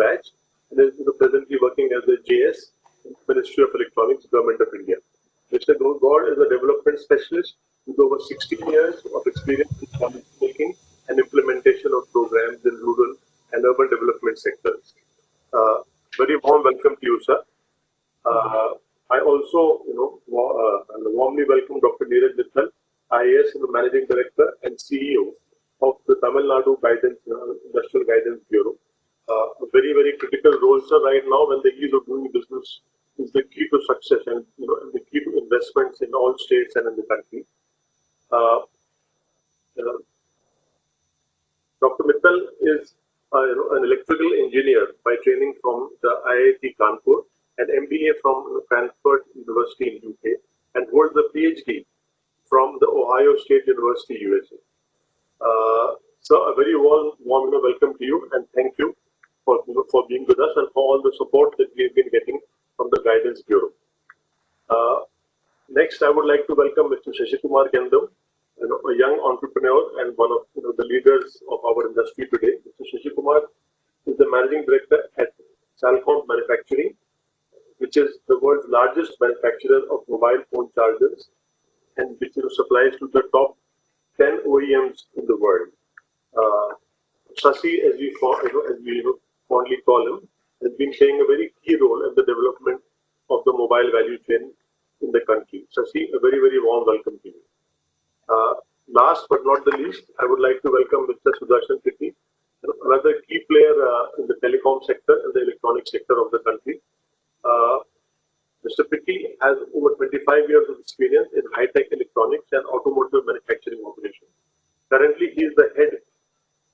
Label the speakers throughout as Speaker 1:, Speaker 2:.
Speaker 1: batch and is presently working as the JS in Ministry of Electronics, Government of India. Mr. God is a development specialist with over 16 years of experience in policy making and implementation of programs in rural and urban development sectors. Very warm welcome to you, sir. Uh, I also, warmly welcome Dr. Neeraj Mittal, IAS, Managing Director and CEO of the Tamil Nadu Guidance, Industrial Guidance Bureau. A very, very critical role, sir, right now when the ease of doing business is the key to success and the key to investments in all states and in the country. Uh, uh, Dr. Mittal is an electrical engineer by training from the IIT Kanpur and MBA from Frankfurt University in UK and holds a PhD from the Ohio State University, USA. So a very warm welcome to you and thank you for being with us and for all the support that we've been getting from the Guidance Bureau. Next, I would like to welcome Mr. Shashikumar Gendam, a young entrepreneur and one of the leaders of our industry today. Mr. Shashikumar is the managing director at Salcomp Manufacturing, which is the world's largest manufacturer of mobile phone chargers and which supplies to the top 10 OEMs in the world. Shashi, as we fondly call him, has been playing a very key role in the development of the mobile value chain in the country. Shashi, a very, very warm welcome to you. Last but not the least, I would like to welcome Mr. Sudarshan Pitti, another key player in the telecom sector and the electronic sector of the country. Mr. Pitti has over 25 years of experience in high-tech electronics and automotive manufacturing operations. Currently, he is the head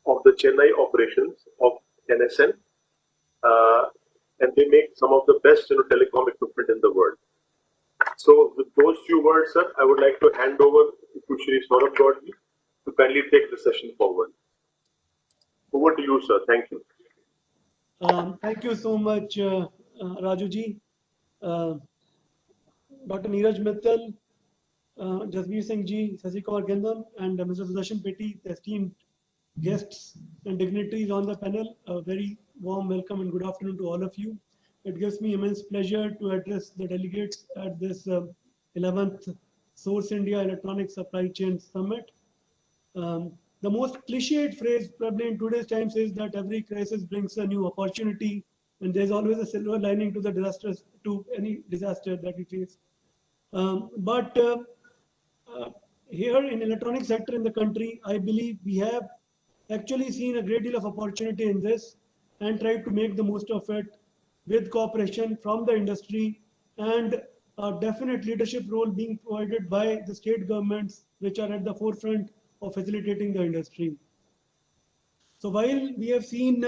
Speaker 1: of the Chennai operations of NSN, and they make some of the best telecom equipment in the world. So, with those few words, sir, I would like to hand over to Shri Saurabh Godbole to kindly take the session forward. Over to you, sir. Thank you.
Speaker 2: Thank you so much, Rajuji. Dr. Neeraj Mittal, Jasbir Singh Ji, Shashikumar Gendam, and Mr. Sudarshan Pitti, esteemed guests and dignitaries on the panel. A very warm welcome and good afternoon to all of you. It gives me immense pleasure to address the delegates at this 11th Source India Electronic Supply Chain Summit. The most cliched phrase probably in today's times is that every crisis brings a new opportunity, and there's always a silver lining to the disasters, to any disaster that we face. But here in electronic sector in the country, I believe we have actually seen a great deal of opportunity in this and tried to make the most of it with cooperation from the industry and a definite leadership role being provided by the state governments, which are at the forefront of facilitating the industry. So while we have seen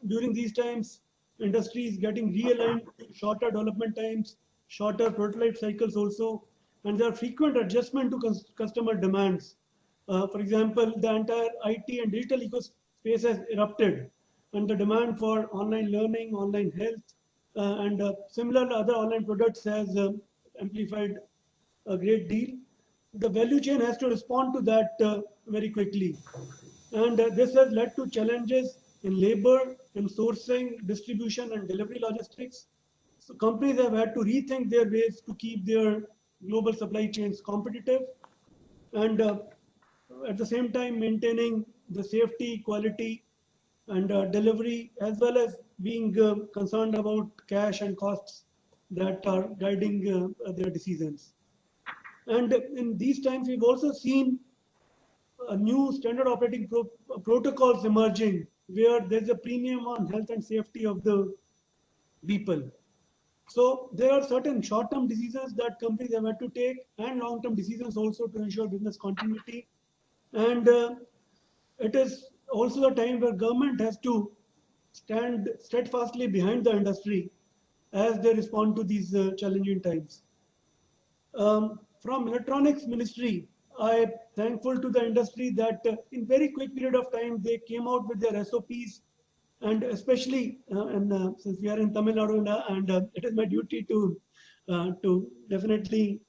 Speaker 2: during these times industries getting realigned to shorter development times, shorter prototype cycles also, and there are frequent adjustment to customer demands. For example, the entire IT and digital ecospace has erupted, and the demand for online learning, online health, and similar other online products has amplified a great deal. The value chain has to respond to that very quickly. And this has led to challenges in labor, in sourcing, distribution, and delivery logistics. So companies have had to rethink their ways to keep their global supply chains competitive and at the same time maintaining the safety, quality, and delivery, as well as being concerned about cash and costs that are guiding their decisions. And in these times, we've also seen new standard operating protocols emerging where there's a premium on health and safety of the people. So there are certain short-term decisions that companies have had to take and long-term decisions also to ensure business continuity. And it is also a time where government has to stand steadfastly behind the industry as they respond to these challenging times. From electronics ministry, I'm thankful to the industry that in very quick period of time they came out with their SOPs, and especially and since we are in Tamil Nadu and it is my duty to definitely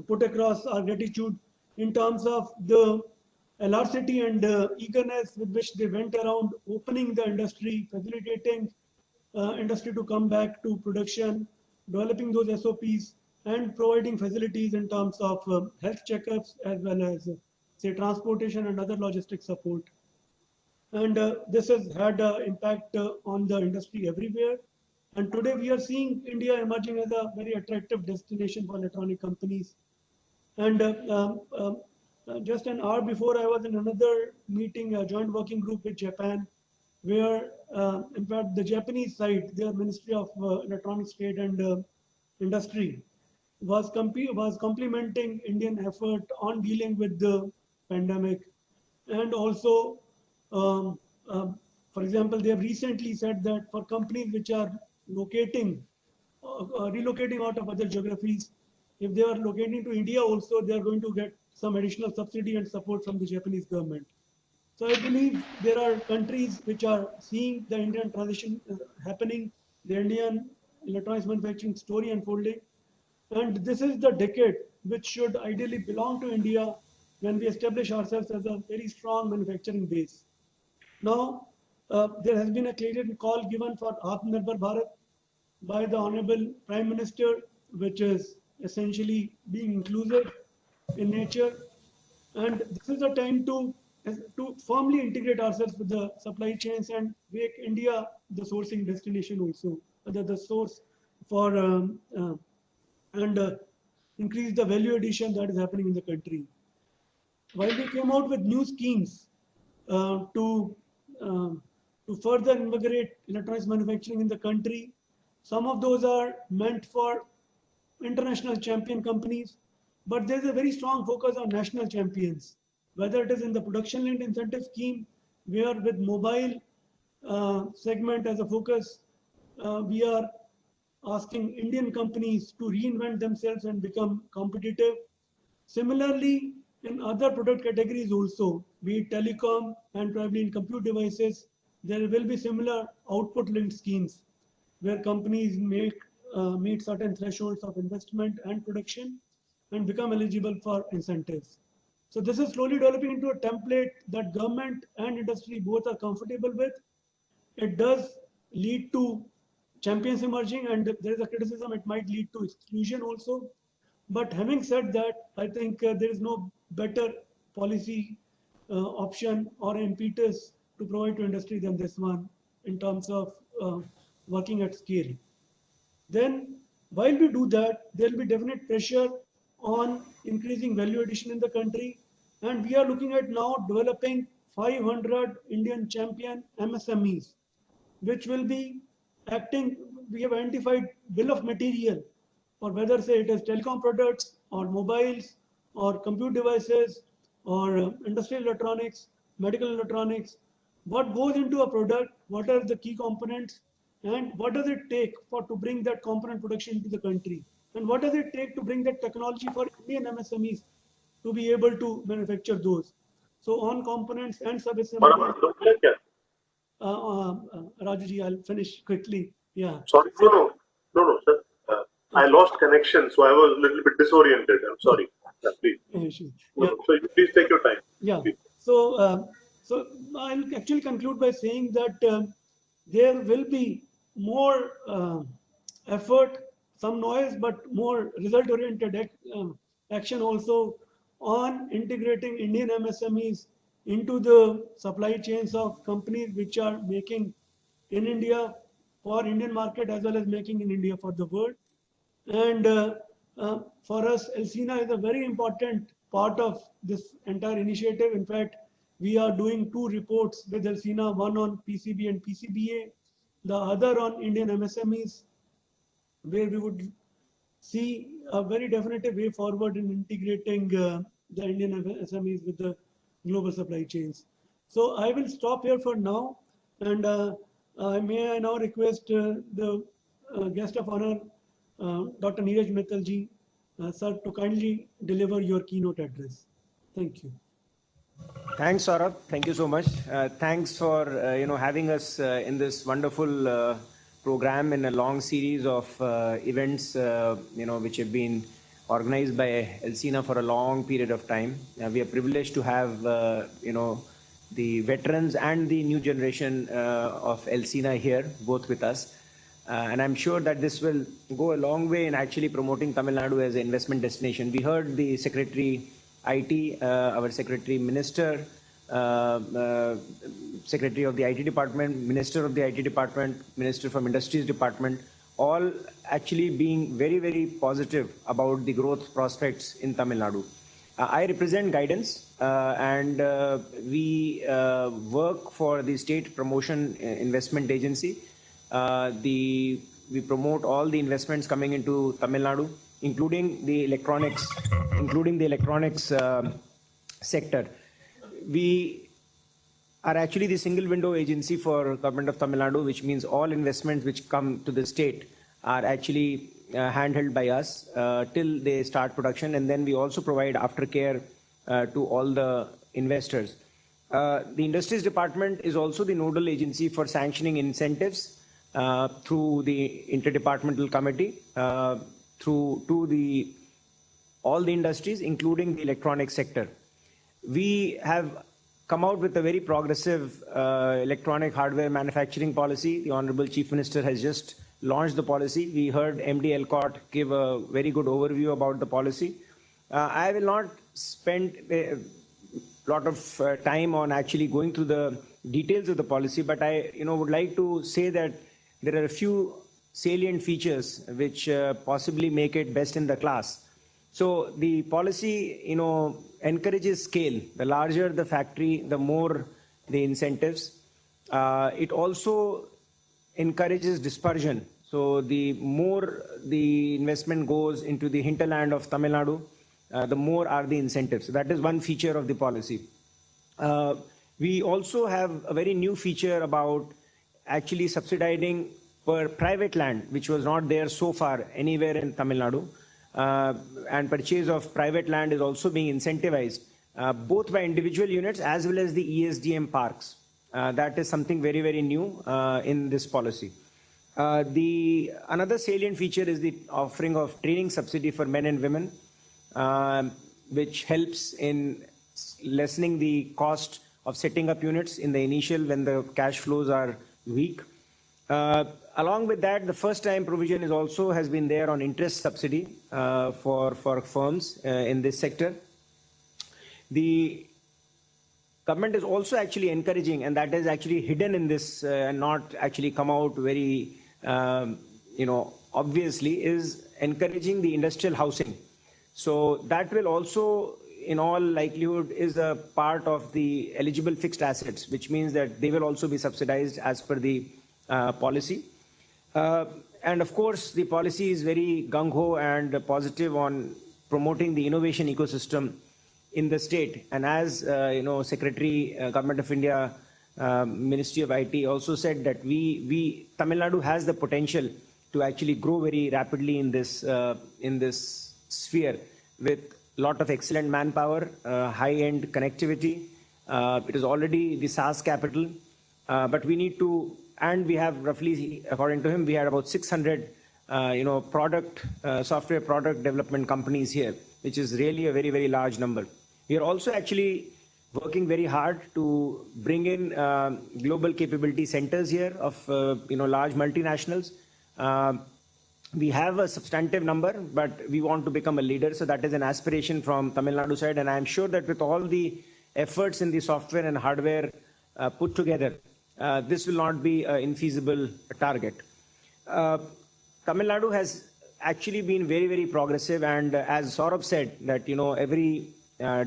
Speaker 2: put across our gratitude in terms of the alarcity and eagerness with which they went around opening the industry, facilitating industry to come back to production, developing those SOPs and providing facilities in terms of health checkups as well as say transportation and other logistic support. And this has had an impact on the industry everywhere. And today we are seeing India emerging as a very attractive destination for electronic companies. And just an hour before, I was in another meeting, a joint working group with Japan, where, in fact, the Japanese side, their Ministry of Electronics Trade and Industry, was complimenting Indian effort on dealing with the pandemic, and also, um, for example, they have recently said that for companies which are locating relocating out of other geographies, if they are locating to India also, they are going to get some additional subsidy and support from the Japanese government. So I believe there are countries which are seeing the Indian transition happening, the Indian electronics manufacturing story unfolding, and this is the decade which should ideally belong to India when we establish ourselves as a very strong manufacturing base. Now, there has been a clear call given for Atmanirbhar Bharat by the Honorable Prime Minister, which is essentially being inclusive in nature. And this is the time to firmly integrate ourselves with the supply chains and make India the sourcing destination also, the source for and increase the value addition that is happening in the country. While we came out with new schemes to further invigorate electronics manufacturing in the country, some of those are meant for international champion companies, but there's a very strong focus on national champions, whether it is in the production linked incentive scheme, where with mobile segment as a focus, we are asking Indian companies to reinvent themselves and become competitive. Similarly, in other product categories also, be it telecom and probably in compute devices, there will be similar output linked schemes where companies meet certain thresholds of investment and production and become eligible for incentives. So this is slowly developing into a template that government and industry both are comfortable with. It does lead to champions emerging, and there is a criticism it might lead to exclusion also. But having said that, I think there is no better policy option or impetus to provide to industry than this one in terms of working at scale. Then, while we do that, there will be definite pressure on increasing value addition in the country. And we are looking at now developing 500 Indian champion MSMEs, which will be acting. We have identified bill of material for whether say it is telecom products or mobiles or compute devices or industrial electronics, medical electronics, what goes into a product, what are the key components, and what does it take for to bring that component production into the country, and what does it take to bring that technology for Indian MSMEs to be able to manufacture those. So on components and sub-assemblies,
Speaker 1: बराबर समझ क्या?
Speaker 2: Raju ji, I'll finish quickly. Yeah.
Speaker 1: Sorry, no, sir. I lost connection, so I was a little bit disoriented. I'm sorry. Yeah, please.
Speaker 2: Issues.
Speaker 1: No,
Speaker 2: Yeah.
Speaker 1: so you please take your time.
Speaker 2: Yeah.
Speaker 1: Please.
Speaker 2: So I'll actually conclude by saying that there will be more effort, some noise, but more result-oriented action also on integrating Indian MSMEs into the supply chains of companies which are making in India for Indian market as well as making in India for the world. And for us, Elsina is a very important part of this entire initiative. In fact, we are doing two reports with Elsina, one on PCB and PCBA, the other on Indian MSMEs, where we would see a very definitive way forward in integrating the Indian SMEs with the global supply chains. So I will stop here for now, and may I now request the guest of honor, Dr. Neeraj Mittal sir, to kindly deliver your keynote address. Thank you.
Speaker 3: Thanks, Saurabh. Thank you so much. Thanks for having us in this wonderful program in a long series of events which have been organized by Elsina for a long period of time. We are privileged to have the veterans and the new generation of Elsina here, both with us. And I'm sure that this will go a long way in actually promoting Tamil Nadu as an investment destination. We heard the Secretary IT, our Secretary Minister, Secretary of the IT Department, Minister of the IT Department, Minister from Industries Department, all actually being very, very positive about the growth prospects in Tamil Nadu. I represent Guidance, and we work for the State Promotion Investment Agency. We promote all the investments coming into Tamil Nadu, including the electronics sector. We are actually the single window agency for Government of Tamil Nadu, which means all investments which come to the state are actually handheld by us till they start production, and then we also provide aftercare to all the investors. The Industries Department is also the nodal agency for sanctioning incentives through the Interdepartmental Committee through to all the industries, including the electronic sector. We have come out with a very progressive electronic hardware manufacturing policy. The Honorable Chief Minister has just launched the policy. We heard MD Elcott give a very good overview about the policy. I will not spend a lot of time on actually going through the details of the policy, but I would like to say that there are a few salient features which possibly make it best in the class. So the policy, encourages scale. The larger the factory, the more the incentives. It also encourages dispersion. So the more the investment goes into the hinterland of Tamil Nadu, the more are the incentives. So that is one feature of the policy. We also have a very new feature about actually subsidizing per private land, which was not there so far anywhere in Tamil Nadu. And purchase of private land is also being incentivized, both by individual units as well as the ESDM parks. That is something very, very new in this policy. Another salient feature is the offering of training subsidy for men and women, which helps in lessening the cost of setting up units in the initial when the cash flows are weak. Along with that, the first time provision has been there on interest subsidy for firms in this sector. The government is also actually encouraging, and that is actually hidden in this and not actually come out very, obviously, is encouraging the industrial housing. So that will also, in all likelihood, is a part of the eligible fixed assets, which means that they will also be subsidized as per the policy. And of course, the policy is very gung-ho and positive on promoting the innovation ecosystem in the state. And as Secretary, Government of India, Ministry of IT also said that Tamil Nadu has the potential to actually grow very rapidly in this sphere with a lot of excellent manpower, high-end connectivity. It is already the SaaS capital, but we need to. And we have roughly, according to him, we had about 600, software product development companies here, which is really a very, very large number. We are also actually working very hard to bring in global capability centers here of, large multinationals. We have a substantive number, but we want to become a leader. So that is an aspiration from Tamil Nadu side. And I'm sure that with all the efforts in the software and hardware put together, this will not be an infeasible target. Tamil Nadu has actually been very, very progressive, and as Saurabh said, that every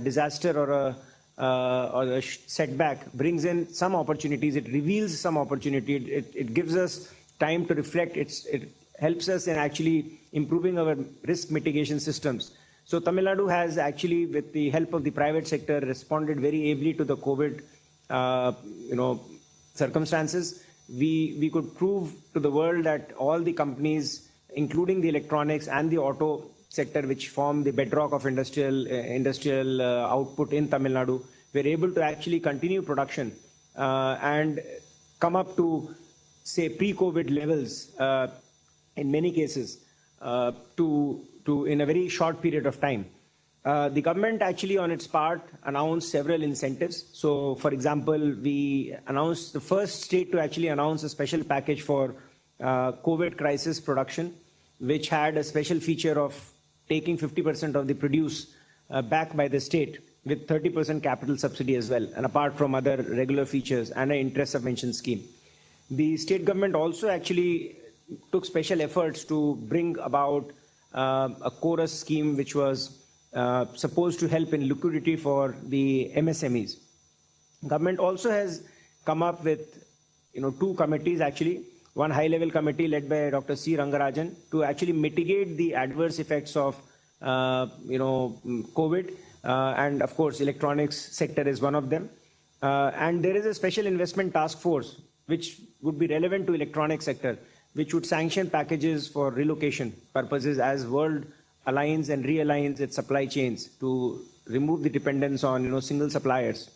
Speaker 3: disaster or a setback brings in some opportunities. It reveals some opportunity. It gives us time to reflect. It helps us in actually improving our risk mitigation systems. So Tamil Nadu has actually, with the help of the private sector, responded very ably to the COVID, circumstances. We could prove to the world that all the companies, including the electronics and the auto sector, which form the bedrock of industrial output in Tamil Nadu, were able to actually continue production and come up to, say, pre-COVID levels in many cases in a very short period of time. The government actually on its part announced several incentives. So, for example, we announced the first state to actually announce a special package for COVID crisis production, which had a special feature of taking 50% of the produce back by the state with 30% capital subsidy as well, and apart from other regular features and an interest subvention scheme. The state government also actually took special efforts to bring about a chorus scheme which was supposed to help in liquidity for the MSMEs. Government also has come up with two committees actually. One high-level committee led by Dr. C. Rangarajan to actually mitigate the adverse effects of COVID, and of course electronics sector is one of them. And there is a special investment task force which would be relevant to electronic sector, which would sanction packages for relocation purposes as world aligns and realigns its supply chains to remove the dependence on single suppliers.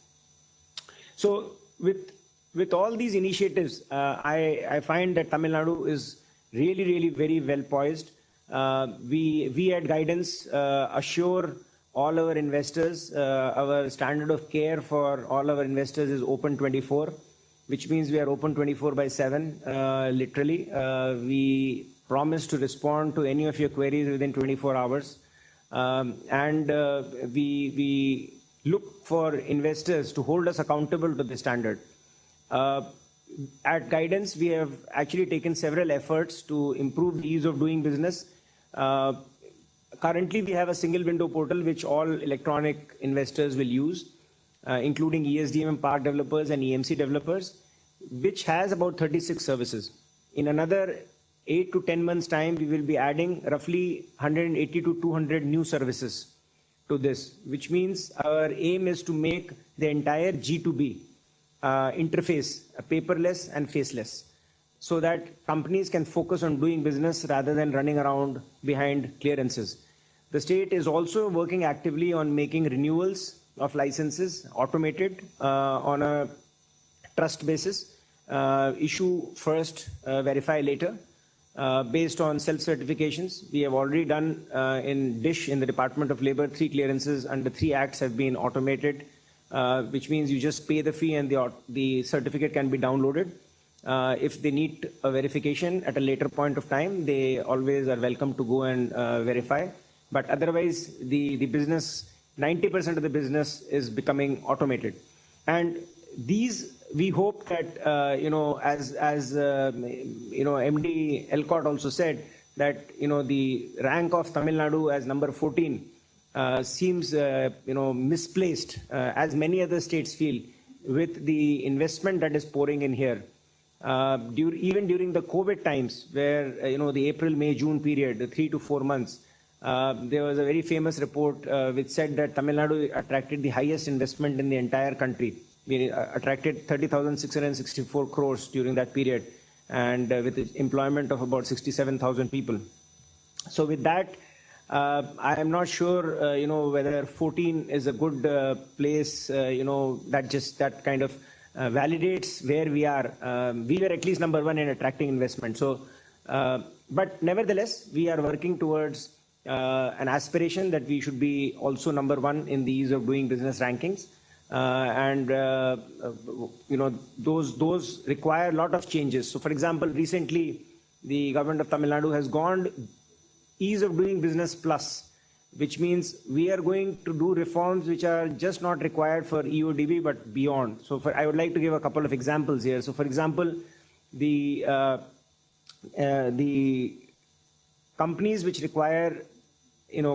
Speaker 3: So with all these initiatives, I find that Tamil Nadu is really very well poised. We at Guidance assure all our investors, our standard of care for all our investors is open 24, which means we are open 24/7, literally. We promise to respond to any of your queries within 24 hours. And we look for investors to hold us accountable to the standard. At Guidance, we have actually taken several efforts to improve the ease of doing business. Currently, we have a single window portal which all electronic investors will use, including ESDM park developers and EMC developers, which has about 36 services. In another 8 to 10 months' time, we will be adding roughly 180 to 200 new services to this, which means our aim is to make the entire G2B interface paperless and faceless, so that companies can focus on doing business rather than running around behind clearances. The state is also working actively on making renewals of licenses automated on a trust basis, issue first, verify later, based on self-certifications. We have already done in DISH, in the Department of Labor, 3 clearances under 3 acts have been automated, which means you just pay the fee and the certificate can be downloaded. If they need a verification at a later point of time, they always are welcome to go and verify. But otherwise, the business, 90% of the business is becoming automated. And these, we hope that, as MD Elcott also said, that, the rank of Tamil Nadu as number 14 seems, misplaced, as many other states feel, with the investment that is pouring in here. Even during the COVID times, where, the April, May, June period, the 3 to 4 months, there was a very famous report which said that Tamil Nadu attracted the highest investment in the entire country. We attracted 30,664 crores during that period, and with employment of about 67,000 people. So with that, I am not sure, whether 14 is a good place, that kind of validates where we are. We were at least number 1 in attracting investment. So, but nevertheless, we are working towards an aspiration that we should be also number 1 in the ease of doing business rankings. Those require a lot of changes. So, for example, recently, the government of Tamil Nadu has gone ease of doing business plus, which means we are going to do reforms which are just not required for EODB, but beyond. So I would like to give a couple of examples here. So for example, the companies which require,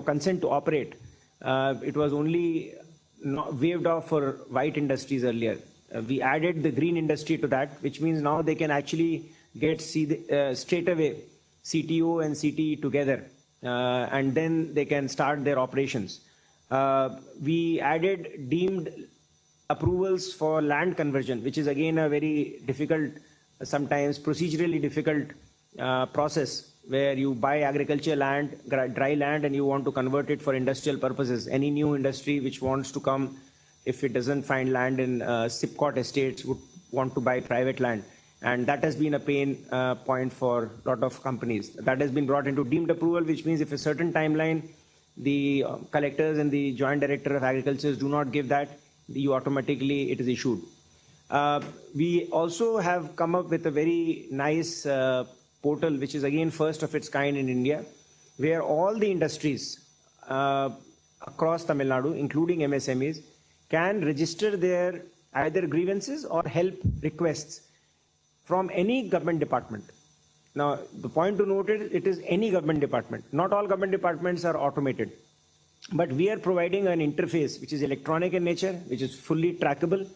Speaker 3: consent to operate, it was only waived off for white industries earlier. We added the green industry to that, which means now they can actually get straight away CTO and CTE together, and then they can start their operations. We added deemed approvals for land conversion, which is again a very difficult, sometimes procedurally difficult process, where you buy agriculture land, dry land, and you want to convert it for industrial purposes. Any new industry which wants to come, if it doesn't find land in SIPCOT estates, would want to buy private land. And that has been a pain point for a lot of companies. That has been brought into deemed approval, which means if a certain timeline, the collectors and the joint director of agriculture do not give that, you automatically, it is issued. We also have come up with a very nice portal, which is again first of its kind in India, where all the industries across Tamil Nadu, including MSMEs, can register their either grievances or help requests from any government department. Now, the point to note is it is any government department. Not all government departments are automated, but we are providing an interface which is electronic in nature, which is fully trackable,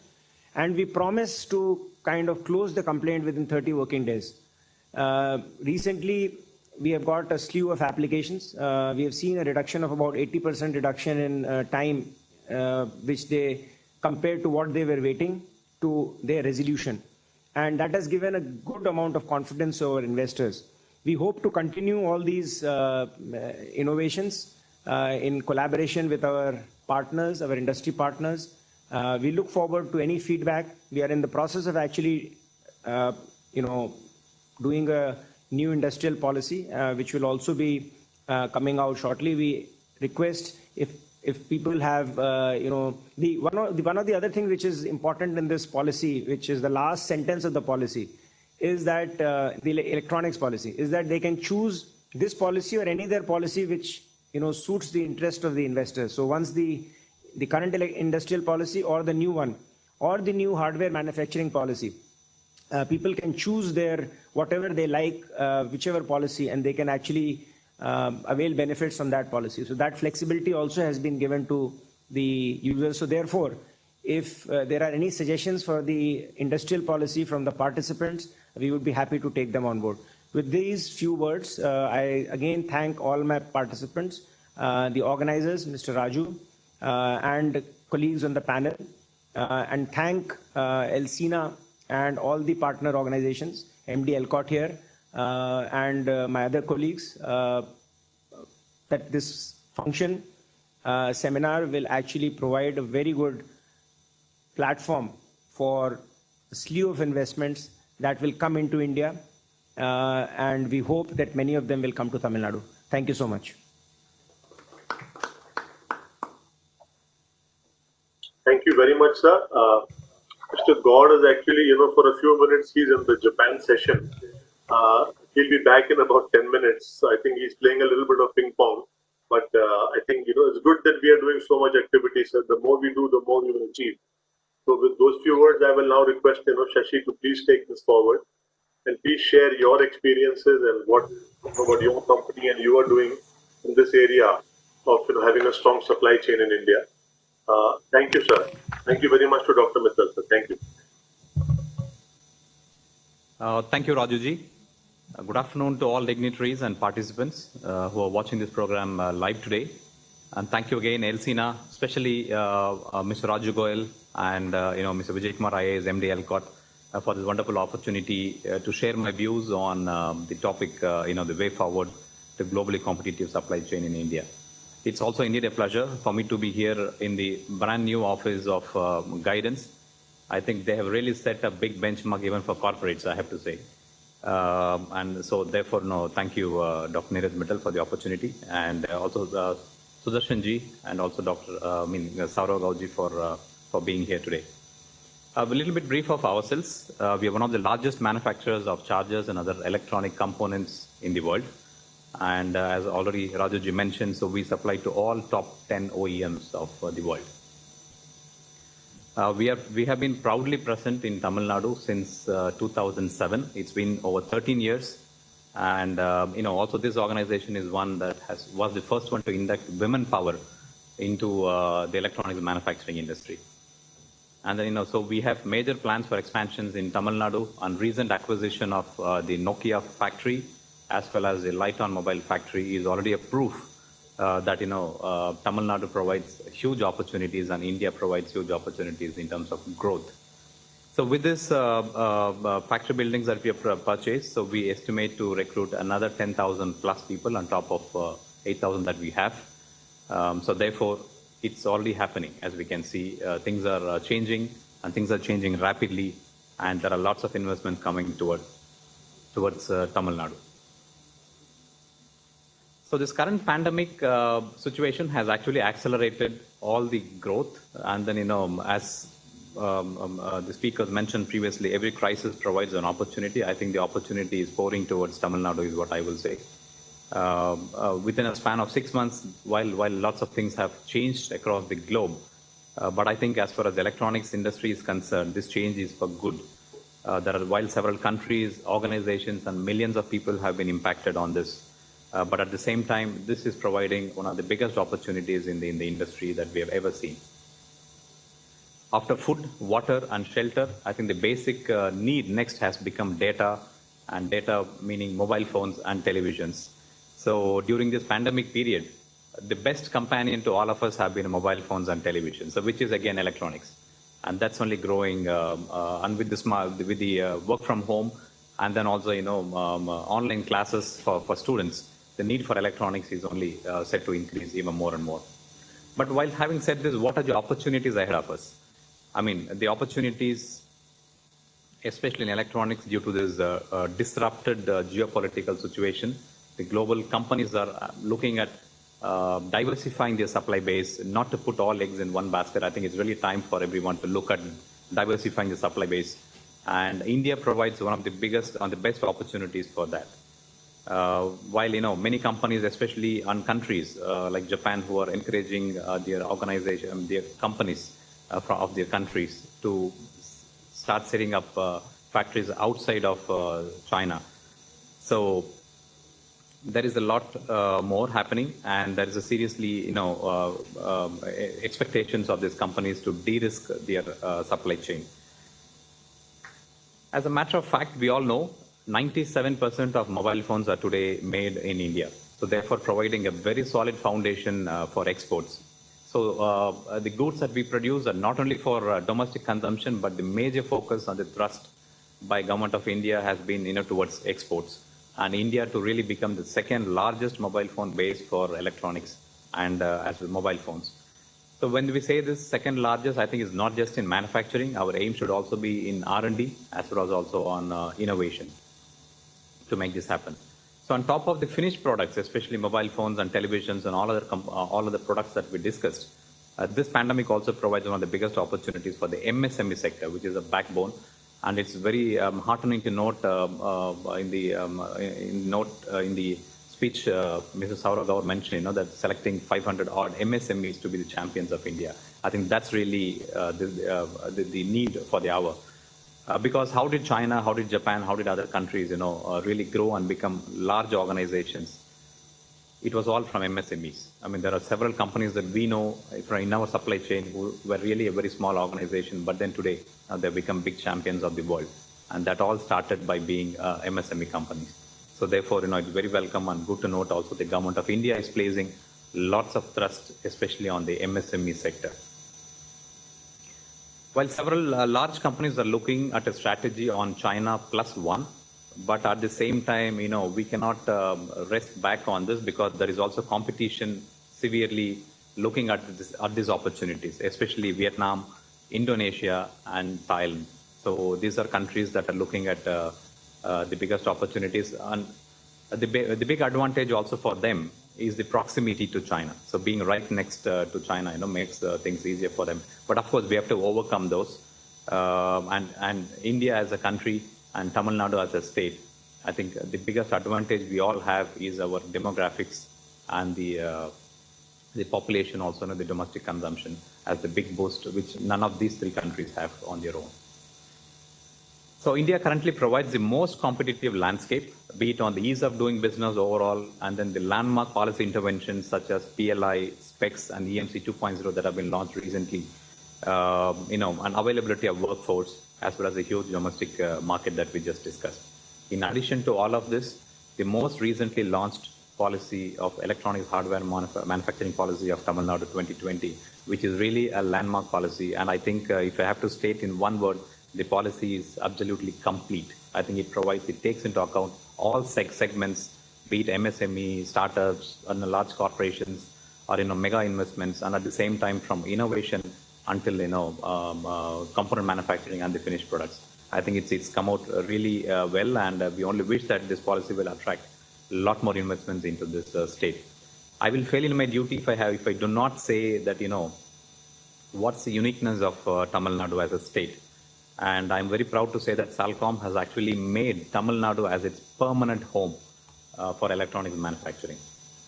Speaker 3: and we promise to kind of close the complaint within 30 working days. Recently, we have got a slew of applications. We have seen a reduction of about 80% reduction in time, which they compared to what they were waiting to their resolution. And that has given a good amount of confidence to our investors. We hope to continue all these innovations in collaboration with our partners, our industry partners. We look forward to any feedback. We are in the process of actually, doing a new industrial policy, which will also be coming out shortly. We request if people have, one of the other things which is important in this policy, which is the last sentence of the policy, is that the electronics policy, is that they can choose this policy or any other policy which suits the interest of the investors. So once the current industrial policy or the new one or the new hardware manufacturing policy, people can choose their whatever they like, whichever policy, and they can actually avail benefits from that policy. So that flexibility also has been given to the users. So therefore, if there are any suggestions for the industrial policy from the participants, we would be happy to take them on board. With these few words, I again thank all my participants, the organizers, Mr. Raju, and colleagues on the panel, and thank Elsina and all the partner organizations, MD Elcott here, and my other colleagues, that this function seminar will actually provide a very good platform for a slew of investments that will come into India, and we hope that many of them will come to Tamil Nadu. Thank you so much.
Speaker 1: Thank you very much, sir. Mr. God is actually, for a few minutes, he's in the Japan session. He'll be back in about 10 minutes. So I think he's playing a little bit of ping pong. But I think, it's good that we are doing so much activity, sir. The more we do, the more we will achieve. So with those few words, I will now request, Shashi to please take this forward and please share your experiences and what your company and you are doing in this area of having a strong supply chain in India. Thank you, sir. Thank you very much to Dr. Mittal, sir. Thank you.
Speaker 4: Thank you, Rajuji. Good afternoon to all dignitaries and participants who are watching this program live today. And thank you again, Elsina, especially Mr. Raju Goyal and Mr. Vijay Kumar IAS, MD Elcott, for this wonderful opportunity to share my views on the topic, the way forward to globally competitive supply chain in India. It's also indeed a pleasure for me to be here in the brand new office of guidance. I think they have really set a big benchmark even for corporates, I have to say. And so therefore, thank you, Dr. Neeraj Mittal, for the opportunity, and also Sudarshan ji and also Saurav Gauji for being here today. A little bit brief of ourselves. We are one of the largest manufacturers of chargers and other electronic components in the world. And as already Rajuji mentioned, so we supply to all top 10 OEMs of the world. We have been proudly present in Tamil Nadu since 2007. It's been over 13 years. And, also this organization is one that was the first one to induct women power into the electronics manufacturing industry. And then, so we have major plans for expansions in Tamil Nadu, and recent acquisition of the Nokia factory, as well as the Lighton Mobile factory, is already a proof that, Tamil Nadu provides huge opportunities and India provides huge opportunities in terms of growth. So with this factory buildings that we have purchased, so we estimate to recruit another 10,000 plus people on top of 8,000 that we have. So therefore, it's already happening. As we can see, things are changing, and things are changing rapidly, and there are lots of investment coming towards Tamil Nadu. So this current pandemic situation has actually accelerated all the growth, and then, as the speakers mentioned previously, every crisis provides an opportunity. I think the opportunity is pouring towards Tamil Nadu is what I will say. Within a span of 6 months, while lots of things have changed across the globe, but I think as far as the electronics industry is concerned, this change is for good. While several countries, organizations, and millions of people have been impacted on this, but at the same time, this is providing one of the biggest opportunities in the industry that we have ever seen. After food, water, and shelter, I think the basic need next has become data, and data meaning mobile phones and televisions. So during this pandemic period, the best companion to all of us have been mobile phones and televisions, so which is again electronics, and that's only growing. And with the work from home, and then also online classes for students, the need for electronics is only set to increase even more and more. But while having said this, what are the opportunities ahead of us? I mean, the opportunities, especially in electronics, due to this disrupted geopolitical situation, the global companies are looking at diversifying their supply base, not to put all eggs in one basket. I think it's really time for everyone to look at diversifying the supply base. And India provides one of the biggest and the best opportunities for that. While many companies, especially on countries like Japan, who are encouraging their organization, their companies of their countries to start setting up factories outside of China. So there is a lot more happening, and there is a seriously, expectations of these companies to de-risk their supply chain. As a matter of fact, we all know 97% of mobile phones are today made in India. So therefore providing a very solid foundation for exports. So the goods that we produce are not only for domestic consumption, but the major focus on the thrust by Government of India has been towards exports. And India to really become the second largest mobile phone base for electronics and as with mobile phones. So when we say this second largest, I think it's not just in manufacturing. Our aim should also be in R&D as well as also on innovation to make this happen. So on top of the finished products, especially mobile phones and televisions and all other products that we discussed, this pandemic also provides one of the biggest opportunities for the MSME sector, which is a backbone. And it's very heartening to note in the speech Mrs. Saurabh Gaur mentioned, that selecting 500 odd MSMEs to be the champions of India. I think that's really the need for the hour. Because how did China, how did Japan, how did other countries, really grow and become large organizations? It was all from MSMEs. I mean, there are several companies that we know in our supply chain who were really a very small organization, but then today they've become big champions of the world. And that all started by being MSME companies. So therefore, it's very welcome and good to note also the Government of India is placing lots of thrust, especially on the MSME sector. While several large companies are looking at a strategy on China plus one, but at the same time, we cannot rest back on this because there is also competition severely looking at these opportunities, especially Vietnam, Indonesia, and Thailand. So these are countries that are looking at the biggest opportunities. And the big advantage also for them is the proximity to China. So being right next to China, makes things easier for them. But of course, we have to overcome those. And India as a country and Tamil Nadu as a state, I think the biggest advantage we all have is our demographics and the population also, the domestic consumption as the big boost, which none of these three countries have on their own. So India currently provides the most competitive landscape, be it on the ease of doing business overall, and then the landmark policy interventions such as PLI, SPECS, and EMC 2.0 that have been launched recently, and availability of workforce, as well as the huge domestic market that we just discussed. In addition to all of this, the most recently launched policy of electronics hardware manufacturing policy of Tamil Nadu 2020, which is really a landmark policy. And I think if I have to state in one word, the policy is absolutely complete. I think it takes into account all segments, be it MSME, startups, and large corporations, or mega investments, and at the same time from innovation until component manufacturing and the finished products. I think it's come out really well, and we only wish that this policy will attract a lot more investments into this state. I will fail in my duty if I do not say that what's the uniqueness of Tamil Nadu as a state. And I'm very proud to say that Salcom has actually made Tamil Nadu as its permanent home for electronics manufacturing.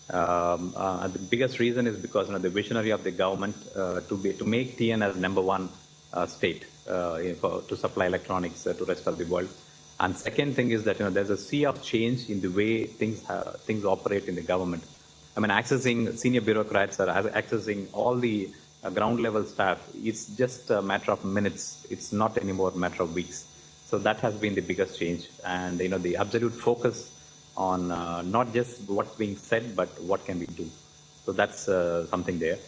Speaker 4: The biggest reason is because the visionary of the government to make TN as number one state to supply electronics to rest of the world. And second thing is that there's a sea of change in the way things operate in the government. I mean, accessing senior bureaucrats or accessing all the ground level staff, it's just a matter of minutes. It's not anymore a matter of weeks. So that has been the biggest change. And, the absolute focus on not just what's being said, but what can we do. So that's something there.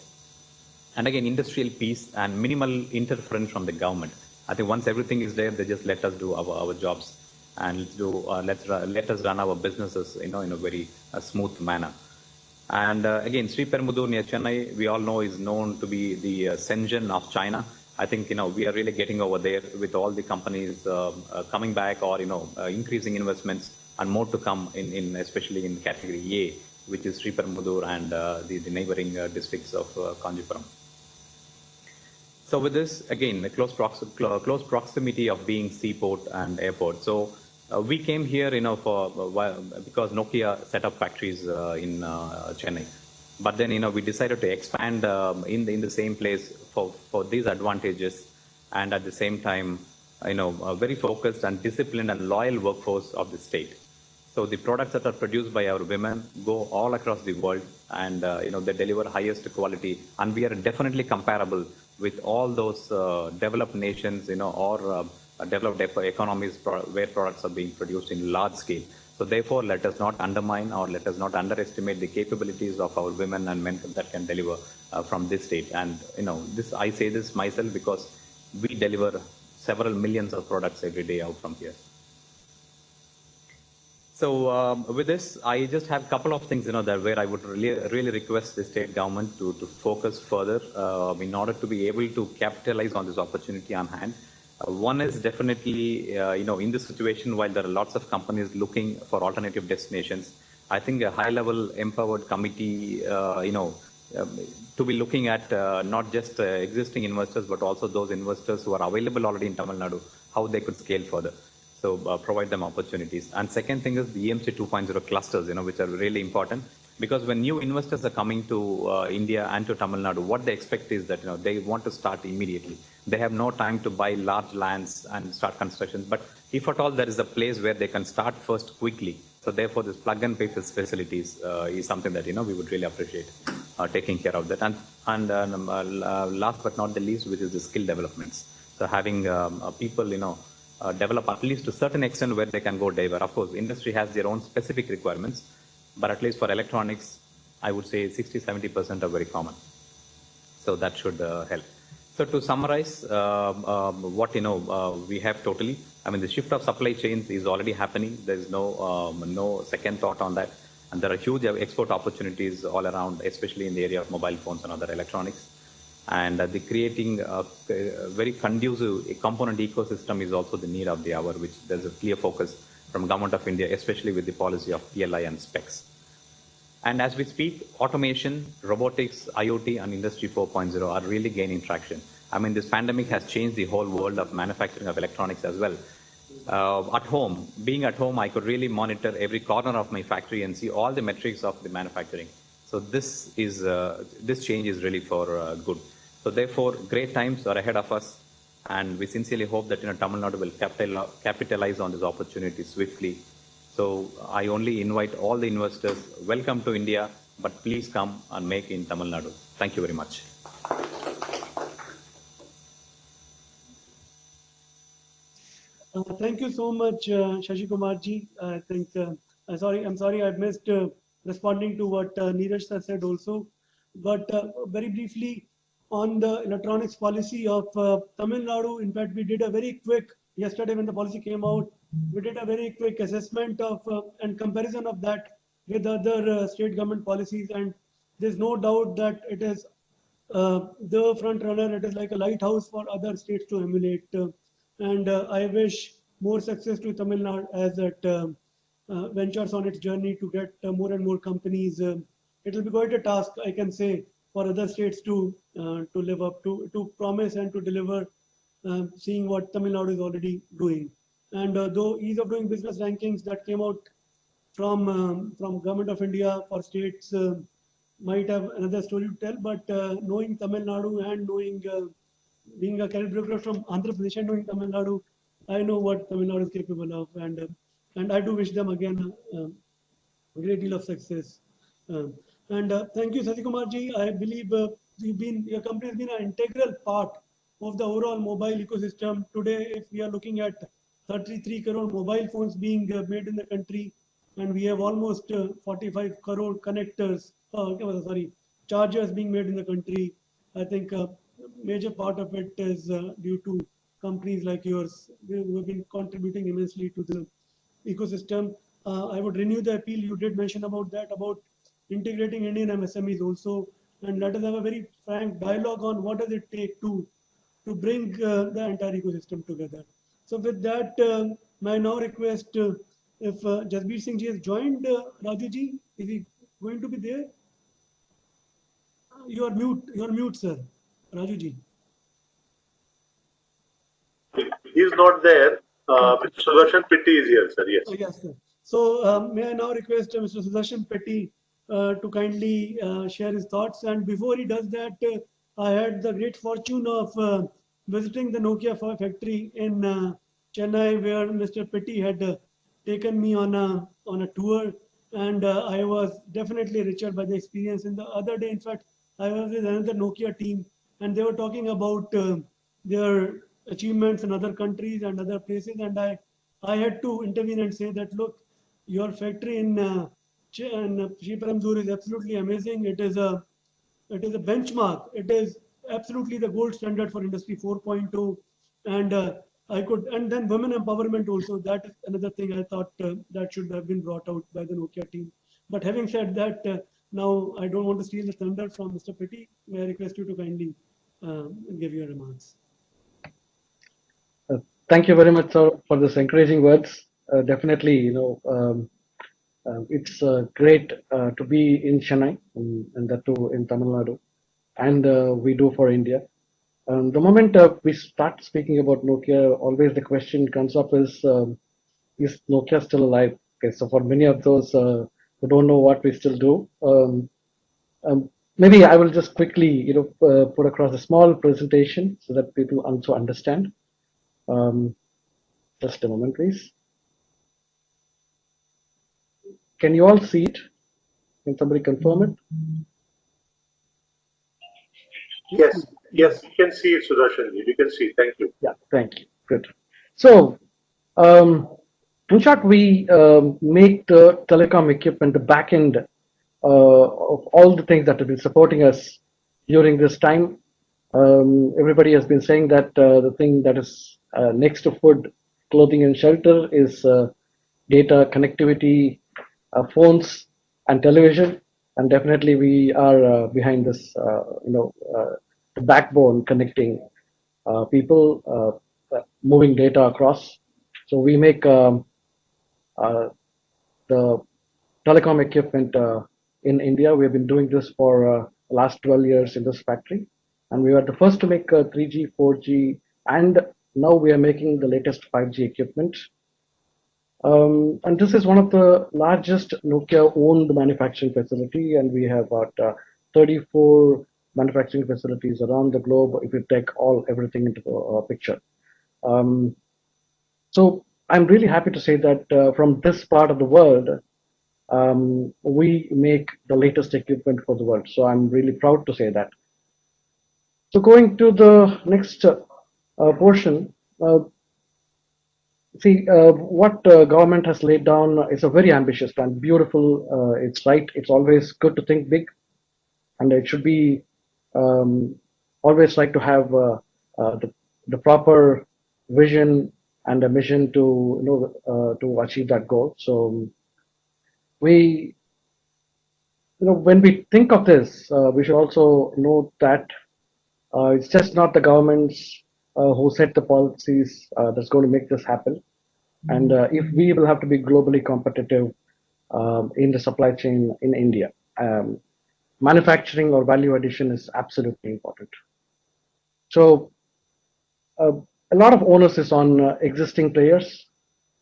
Speaker 4: And again, industrial peace and minimal interference from the government. I think once everything is there, they just let us do our jobs and let us run our businesses, in a very smooth manner. And again, Sriperumbudur near Chennai, we all know is known to be the Shenzhen of China. I think we are really getting over there with all the companies coming back or increasing investments and more to come in especially in category A, which is Sriperumbudur and the neighboring districts of Kanjipuram. So with this, again, the close proximity of being seaport and airport. So we came here, because Nokia set up factories in Chennai. But then, we decided to expand in the same place for these advantages, and at the same time, a very focused and disciplined and loyal workforce of the state. So the products that are produced by our women go all across the world, and they deliver highest quality, and we are definitely comparable with all those developed nations, or developed economies where products are being produced in large scale. So therefore, let us not undermine or let us not underestimate the capabilities of our women and men that can deliver from this state. And I say this myself because we deliver several millions of products every day out from here. So with this, I just have a couple of things, that where I would really request the state government to focus further in order to be able to capitalize on this opportunity on hand. One is definitely, in this situation, while there are lots of companies looking for alternative destinations, I think a high-level empowered committee, to be looking at not just existing investors, but also those investors who are available already in Tamil Nadu, how they could scale further. So provide them opportunities. And second thing is the EMC 2.0 clusters, which are really important, because when new investors are coming to India and to Tamil Nadu, what they expect is that they want to start immediately. They have no time to buy large lands and start construction. But if at all there is a place where they can start first quickly, so therefore this plug and pay facilities is something that we would really appreciate taking care of that. And last but not the least, which is the skill developments. So having people develop at least to a certain extent where they can go diver. Of course, industry has their own specific requirements, but at least for electronics, I would say 60-70% are very common. So that should help. So to summarize, what we have totally, I mean, the shift of supply chains is already happening. There is no second thought on that, and there are huge export opportunities all around, especially in the area of mobile phones and other electronics. And the creating a very conducive component ecosystem is also the need of the hour, which there's a clear focus from Government of India, especially with the policy of PLI and specs. And as we speak, automation, robotics, IoT, and Industry 4.0 are really gaining traction. I mean, this pandemic has changed the whole world of manufacturing of electronics as well. At home, being at home, I could really monitor every corner of my factory and see all the metrics of the manufacturing. So this change is really for good. So therefore, great times are ahead of us, and we sincerely hope that Tamil Nadu will capitalize on this opportunity swiftly. So I only invite all the investors, welcome to India, but please come and make in Tamil Nadu. Thank you very much.
Speaker 2: Thank you so much, Shashi Kumar ji. I think, I'm sorry I missed responding to what Neeraj sir said also. But very briefly, on the electronics policy of Tamil Nadu, in fact, we did a very quick, yesterday when the policy came out, we did a very quick assessment of and comparison of that with other state government policies. And there's no doubt that it is the front runner. It is like a lighthouse for other states to emulate. And I wish more success to Tamil Nadu as it ventures on its journey to get more and more companies. It will be quite a task, I can say, for other states to live up to promise and to deliver, seeing what Tamil Nadu is already doing. And though ease of doing business rankings that came out from Government of India for states might have another story to tell, but knowing Tamil Nadu and knowing being a career bureaucrat from Andhra Pradesh and knowing Tamil Nadu, I know what Tamil Nadu is capable of, and I do wish them again a great deal of success. And thank you, Sasikumar ji. I believe your company has been an integral part of the overall mobile ecosystem. Today, if we are looking at 33 crore mobile phones being made in the country, and we have almost 45 crore connectors, sorry, chargers being made in the country. I think a major part of it is due to companies like yours who have been contributing immensely to the ecosystem. I would renew the appeal you did mention about that, about integrating Indian MSMEs also, and let us have a very frank dialogue on what does it take to bring the entire ecosystem together. So with that, may I now request if Jasbir Singh ji has joined Raju ji, is he going to be there? You are mute, sir. Raju ji.
Speaker 1: He is not there. Mr. Sudarshan Pitti is here, sir. Yes.
Speaker 2: Yes, sir. So may I now request Mr. Sudarshan Petty to kindly share his thoughts. And before he does that, I had the great fortune of visiting the Nokia factory in Chennai, where Mr. Petty had taken me on a tour, and I was definitely richer by the experience. And the other day, in fact, I was with another Nokia team, and they were talking about their achievements in other countries and other places, and I had to intervene and say that, look, your factory in Shriperumbudur is absolutely amazing. It is a benchmark. It is absolutely the gold standard for Industry 4.0. And and then women empowerment also. That is another thing I thought that should have been brought out by the Nokia team. But having said that, now I don't want to steal the thunder from Mr. Petty. May I request you to kindly give your remarks.
Speaker 5: Thank you very much, sir, for this encouraging words. Definitely, it's great to be in Chennai, and that too in Tamil Nadu, and we do for India. The moment we start speaking about Nokia, always the question comes up is Nokia still alive? Okay, so for many of those who don't know what we still do, maybe I will just quickly, put across a small presentation so that people also understand. Just a moment, please. Can you all see it? Can somebody confirm it?
Speaker 1: Yes. Yes, you can see it, Sudarshan ji. You can see. Thank you.
Speaker 5: Yeah, thank you. Good. So, in short, we make the telecom equipment the back end of all the things that have been supporting us during this time. Everybody has been saying that the thing that is next to food, clothing, and shelter is data, connectivity, phones, and television. And definitely, we are behind this, the backbone connecting people, moving data across. So we make the telecom equipment in India. We have been doing this for the last 12 years in this factory, and we were the first to make 3G, 4G, and now we are making the latest 5G equipment. And this is one of the largest Nokia-owned manufacturing facility, and we have about 34 manufacturing facilities around the globe if you take everything into the picture. So I'm really happy to say that from this part of the world, we make the latest equipment for the world. So I'm really proud to say that. So going to the next portion, what government has laid down is a very ambitious plan, beautiful. It's right. It's always good to think big, and it should be always like to have the proper vision and a mission to achieve that goal. So we, when we think of this, we should also note that it's just not the governments who set the policies that's going to make this happen. And if we will have to be globally competitive in the supply chain in India, manufacturing or value addition is absolutely important. So uh, a lot of onus is on existing players.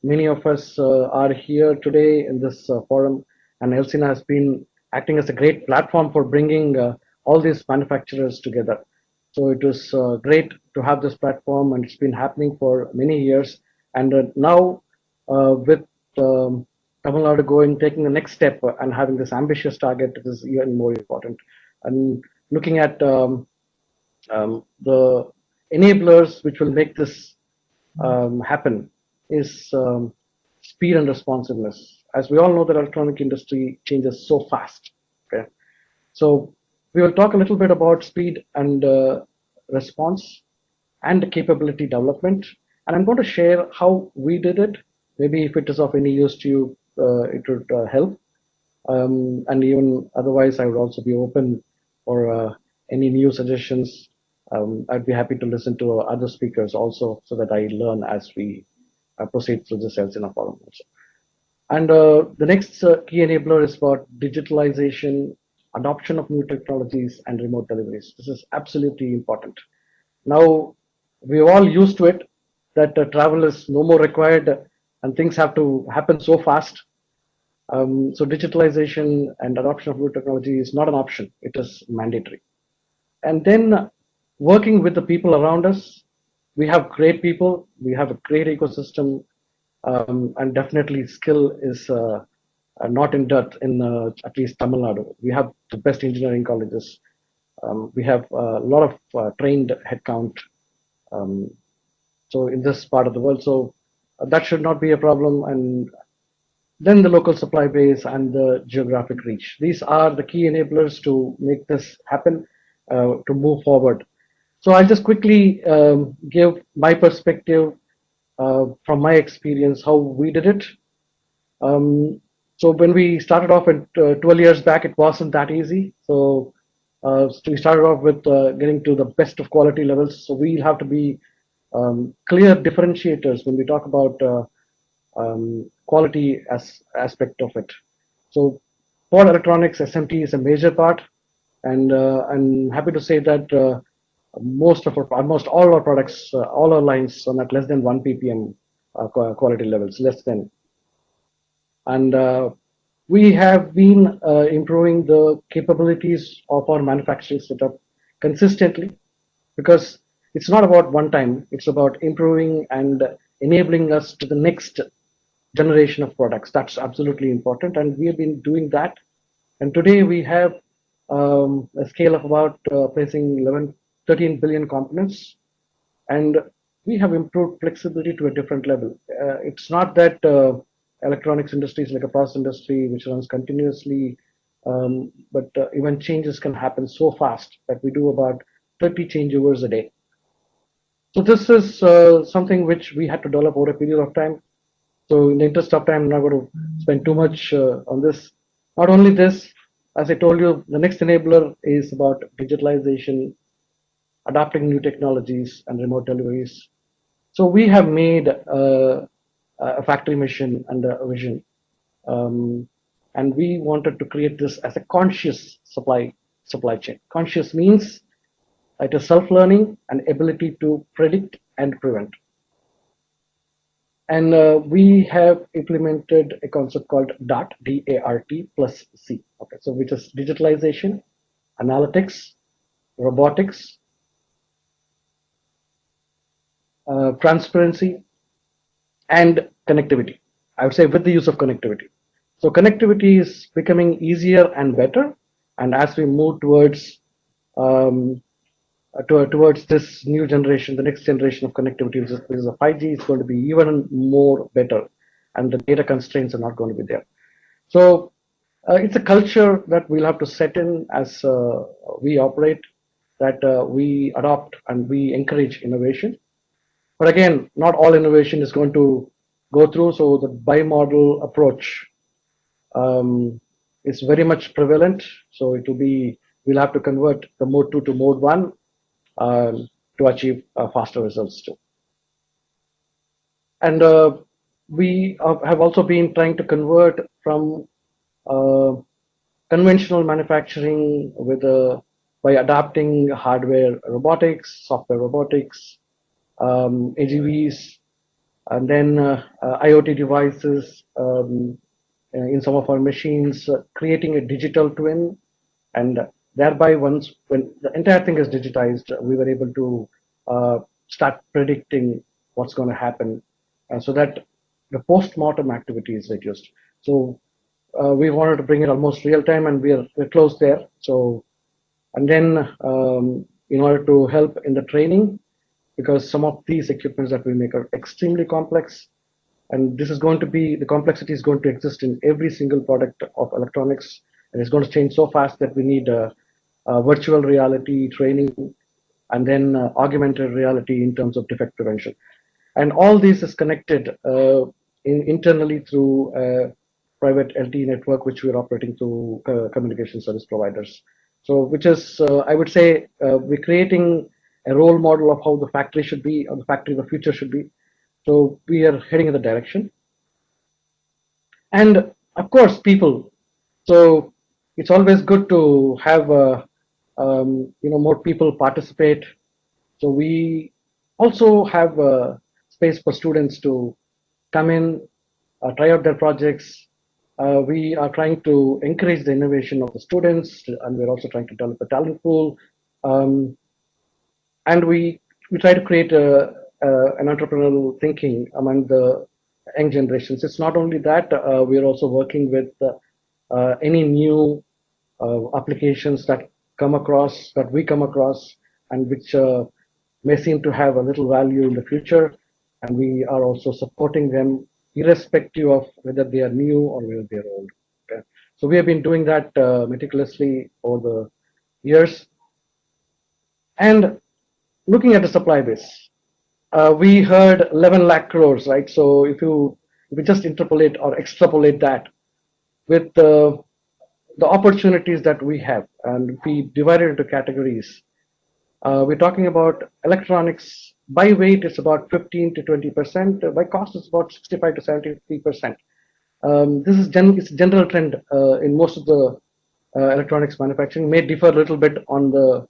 Speaker 5: Many of us are here today in this forum, and Elsina has been acting as a great platform for bringing all these manufacturers together. So it was great to have this platform, and it's been happening for many years. And now, with Tamil Nadu taking the next step and having this ambitious target, it is even more important. And looking at the enablers which will make this happen is speed and responsiveness. As we all know, the electronic industry changes so fast. Okay, so we will talk a little bit about speed and response and capability development, and I'm going to share how we did it. Maybe if it is of any use to you, it would help. And even otherwise, I would also be open for any new suggestions. I'd be happy to listen to other speakers also, so that I learn as we proceed through the Elsina forum also. And the next key enabler is about digitalization, adoption of new technologies, and remote deliveries. This is absolutely important. Now, we're all used to it, that travel is no more required and things have to happen so fast. So digitalization and adoption of new technology is not an option, it is mandatory. And then working with the people around us, we have great people, we have a great ecosystem, and definitely skill is not in dearth in at least Tamil Nadu. We have the best engineering colleges. We have a lot of trained headcount. Um, so in this part of the world, so that should not be a problem. And then the local supply base and the geographic reach. These are the key enablers to make this happen, to move forward. So I'll just quickly give my perspective from my experience, how we did it. So when we started off at 12 years back, it wasn't that easy. So we started off with getting to the best of quality levels. So we'll have to be clear differentiators when we talk about quality as aspect of it. So for electronics, SMT is a major part, and I'm happy to say that almost all our products, all our lines are at less than 1 ppm quality levels, less than. And we have been improving the capabilities of our manufacturing setup consistently, because it's not about one time, it's about improving and enabling us to the next generation of products. That's absolutely important, and we have been doing that. And today we have a scale of about placing 13 billion components, and we have improved flexibility to a different level. It's not that electronics industry is like a process industry which runs continuously, but even changes can happen so fast that we do about 30 changeovers a day. So this is something which we had to develop over a period of time. So in the interest of time, I'm not going to spend too much on this. Not only this, as I told you, the next enabler is about digitalization, adopting new technologies and remote deliveries. So we have made a factory mission and a vision. And we wanted to create this as a conscious supply chain. Conscious means it is self-learning and ability to predict and prevent. And we have implemented a concept called DART, D-A-R-T plus C. Okay, so which is digitalization, analytics, robotics, transparency, and connectivity. I would say with the use of connectivity. So connectivity is becoming easier and better. And as we move towards towards this new generation, the next generation of connectivity, which is a 5G, is going to be even more better, and the data constraints are not going to be there. So it's a culture that we'll have to set in as we operate, that we adopt and we encourage innovation. But again, not all innovation is going to go through. So the bimodal approach is very much prevalent. So it will be, we'll have to convert the mode 2 to mode 1 to achieve faster results too. And we have also been trying to convert from conventional manufacturing with by adapting hardware robotics, software robotics, AGVs, and then IoT devices in some of our machines, creating a digital twin, and thereby once when the entire thing is digitized, we were able to start predicting what's going to happen, so that the post-mortem activity is reduced. So we wanted to bring it almost real time, and we're close there. So and then in order to help in the training, because some of these equipments that we make are extremely complex, and this is going to be the complexity is going to exist in every single product of electronics, and it's going to change so fast that we need virtual reality training, and then augmented reality in terms of defect prevention. And all this is connected internally through a private LTE network, which we're operating through communication service providers. So, which is, I would say, we're creating a role model of how the factory should be, or the factory of the future should be. So, we are heading in the direction. And of course, people. So, it's always good to have, more people participate. So we also have space for students to come in, try out their projects. We are trying to encourage the innovation of the students, and we're also trying to develop a talent pool. Um, and we try to create an entrepreneurial thinking among the young generations. It's not only that, we're also working with any new applications that we come across, and which may seem to have a little value in the future, and we are also supporting them irrespective of whether they are new or whether they are old. Okay? So we have been doing that meticulously over the years. And looking at the supply base, we heard 11 lakh crores, right? So if you just interpolate or extrapolate that with the opportunities that we have, and if we divide it into categories, we're talking about electronics. By weight, it's about 15 to 20%. By cost, it's about 65 to 73%. This is it's a general trend in most of the electronics manufacturing. May differ a little bit on the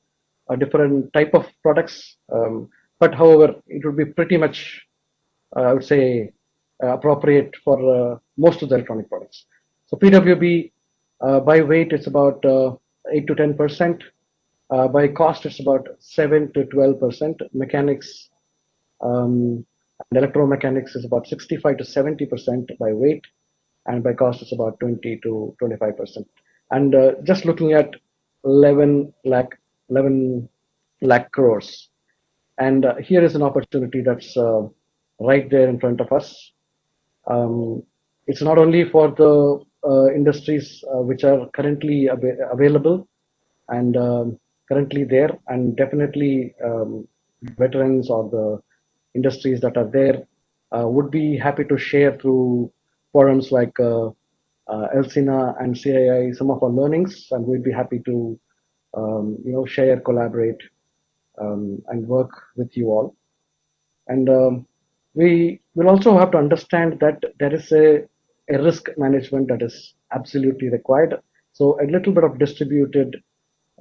Speaker 5: different type of products, but however, it would be pretty much, I would say, appropriate for most of the electronic products. So PWB, by weight, it's about 8 to 10%. By cost, it's about 7 to 12%. Mechanics and electromechanics is about 65 to 70% by weight, and by cost, it's about 20 to 25%. And just looking at 11 lakh crores. And here is an opportunity that's right there in front of us. It's not only for the industries which are currently available and currently there, and definitely veterans or the industries that are there would be happy to share through forums like Elsina and CII some of our learnings, and we'd be happy to share, collaborate, and work with you all. And we will also have to understand that there is a risk management that is absolutely required. So a little bit of distributed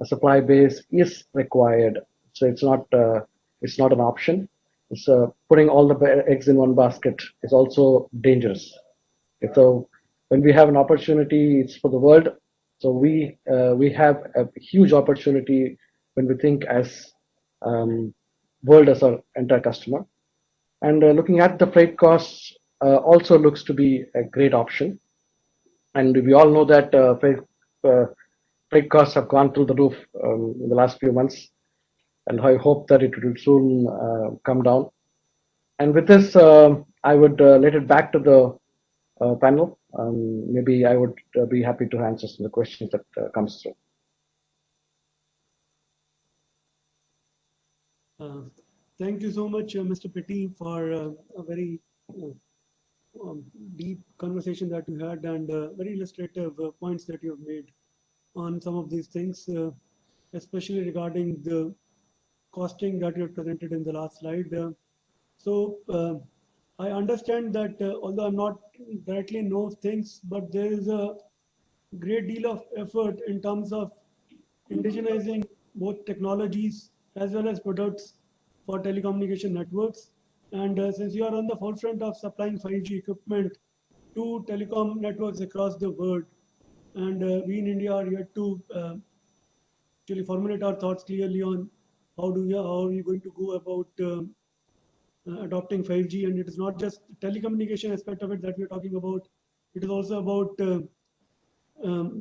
Speaker 5: supply base is required. So it's not an option. It's putting all the eggs in one basket is also dangerous. So when we have an opportunity, it's for the world. So we have a huge opportunity when we think as world as our entire customer. And looking at the freight costs also looks to be a great option. And we all know that freight costs have gone through the roof in the last few months, and I hope that it will soon come down. And with this, I would let it back to the panel. Maybe I would be happy to answer some of the questions that comes through.
Speaker 2: Thank you so much, Mr. Petty, for a very deep conversation that you had, and very illustrative points that you have made on some of these things, especially regarding the costing that you have presented in the last slide. So I understand that although I'm not directly know things, but there is a great deal of effort in terms of indigenizing both technologies as well as products for telecommunication networks. And since you are on the forefront of supplying 5G equipment to telecom networks across the world, and we in India are yet to actually formulate our thoughts clearly on how are we going to go about adopting 5G. And it is not just the telecommunication aspect of it that we're talking about. It is also about the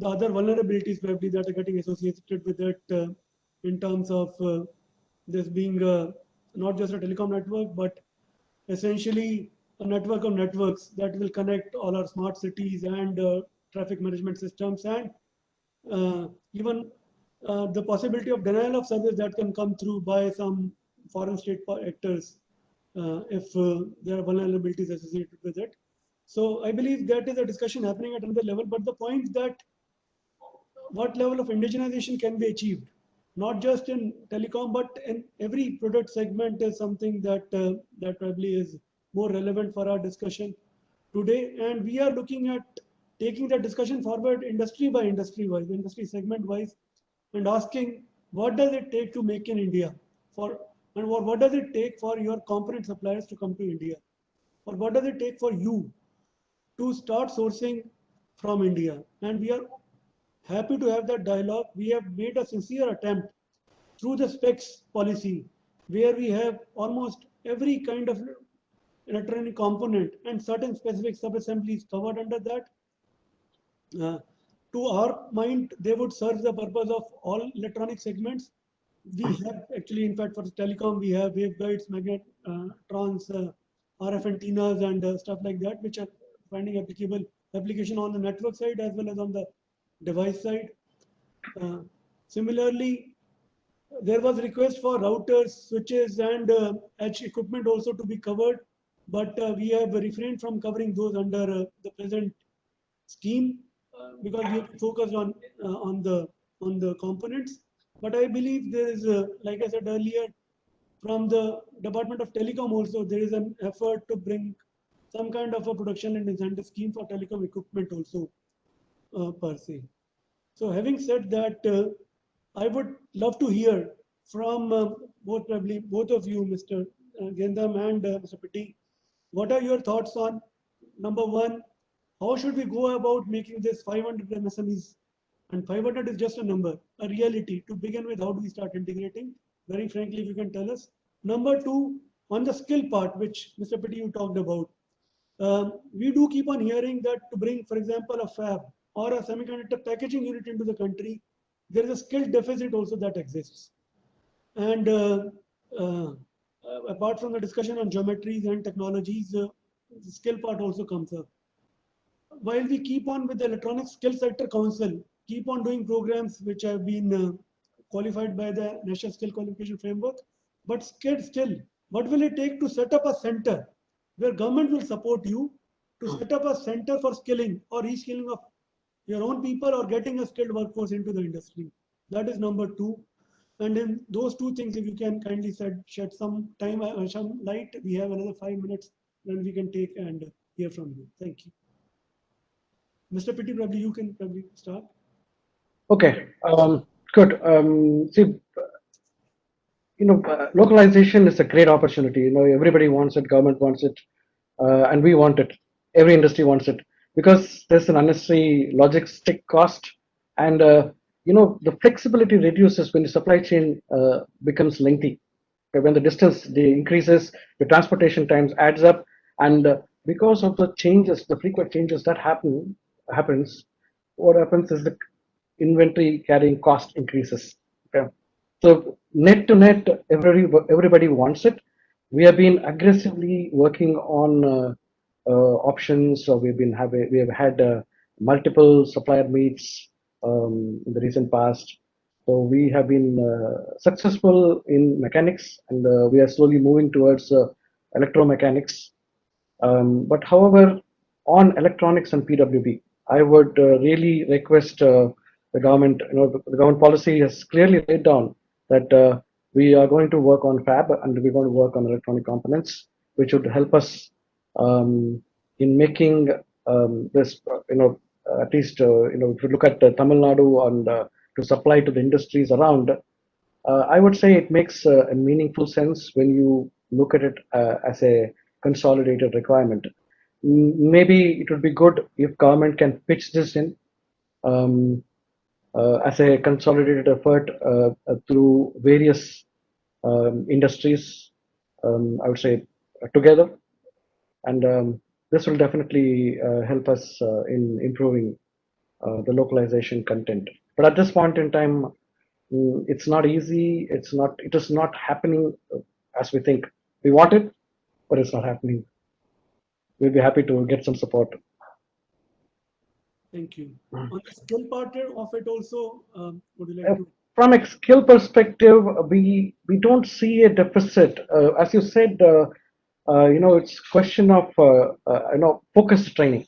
Speaker 2: other vulnerabilities probably that are getting associated with it in terms of this being not just a telecom network, but essentially a network of networks that will connect all our smart cities and traffic management systems, and even the possibility of denial of service that can come through by some foreign state actors if there are vulnerabilities associated with it. So I believe that is a discussion happening at another level. But the point that what level of indigenization can be achieved, not just in telecom, but in every product segment, is something that that probably is more relevant for our discussion today. And we are looking at taking that discussion forward industry by industry wise, industry segment wise, and asking what does it take to make in India for, and what does it take for your component suppliers to come to India, or what does it take for you to start sourcing from India. And we are happy to have that dialogue. We have made a sincere attempt through the specs policy, where we have almost every kind of electronic component and certain specific sub-assemblies covered under that. Uh, to our mind, they would serve the purpose of all electronic segments. We have actually, in fact, for telecom, we have waveguides, magnetrons, RF antennas, and stuff like that, which are finding application on the network side as well as on the device side. Uh, Similarly, there was request for routers, switches, and edge equipment also to be covered, but we have refrained from covering those under the present scheme because we have focused on the components. But I believe there is, like I said earlier, from the Department of Telecom also there is an effort to bring some kind of a production and incentive scheme for telecom equipment also per se. So having said that, I would love to hear from probably both of you, Mr. Gendam and Mr. Pitti. What are your thoughts on number one? How should we go about making this 500 MSMEs? And 500 is just a number, a reality. To begin with, how do we start integrating? Very frankly, if you can tell us. Number two, on the skill part, which Mr. Pitti you talked about, we do keep on hearing that to bring, for example, a fab or a semiconductor packaging unit into the country, there is a skill deficit also that exists. And uh, apart from the discussion on geometries and technologies, the skill part also comes up. While we keep on with the Electronic Skill Sector Council, keep on doing programs which have been qualified by the National Skill Qualification Framework, but still, what will it take to set up a center where government will support you to set up a center for skilling or reskilling of your own people or getting a skilled workforce into the industry? That is number two. And in those two things, if you can kindly shed some time, some light, we have another 5 minutes, then we can take and hear from you. Thank you. Mr. Pitti, probably you can probably start.
Speaker 5: Okay, good. See, localization is a great opportunity. Everybody wants it, government wants it, and we want it. Every industry wants it because there's an unnecessary logistic cost, and the flexibility reduces when the supply chain becomes lengthy. Okay, when the distance increases, the transportation times adds up, and because of the changes, the frequent changes that happens, what happens is the inventory carrying cost increases. Okay. So net to net, everybody wants it. We have been aggressively working on options. So we have had multiple supplier meets in the recent past. So we have been successful in mechanics, and we are slowly moving towards electromechanics. But however, on electronics and PWB, I would really request the government. The government policy has clearly laid down that we are going to work on fab and we're going to work on electronic components, which would help us in making this, at least if you look at Tamil Nadu and to supply to the industries around, I would say it makes a meaningful sense when you look at it as a consolidated requirement. Maybe it would be good if government can pitch this in um, as a consolidated effort through various industries, I would say together, and this will definitely help us in improving the localization content. But at this point in time, it's not easy. It is not happening as we think. We want it, but it's not happening. We'll be happy to get some support.
Speaker 2: Thank you. On the skill part of it also, would you like to?
Speaker 5: From a skill perspective, we don't see a deficit. As you said, it's question of focused training.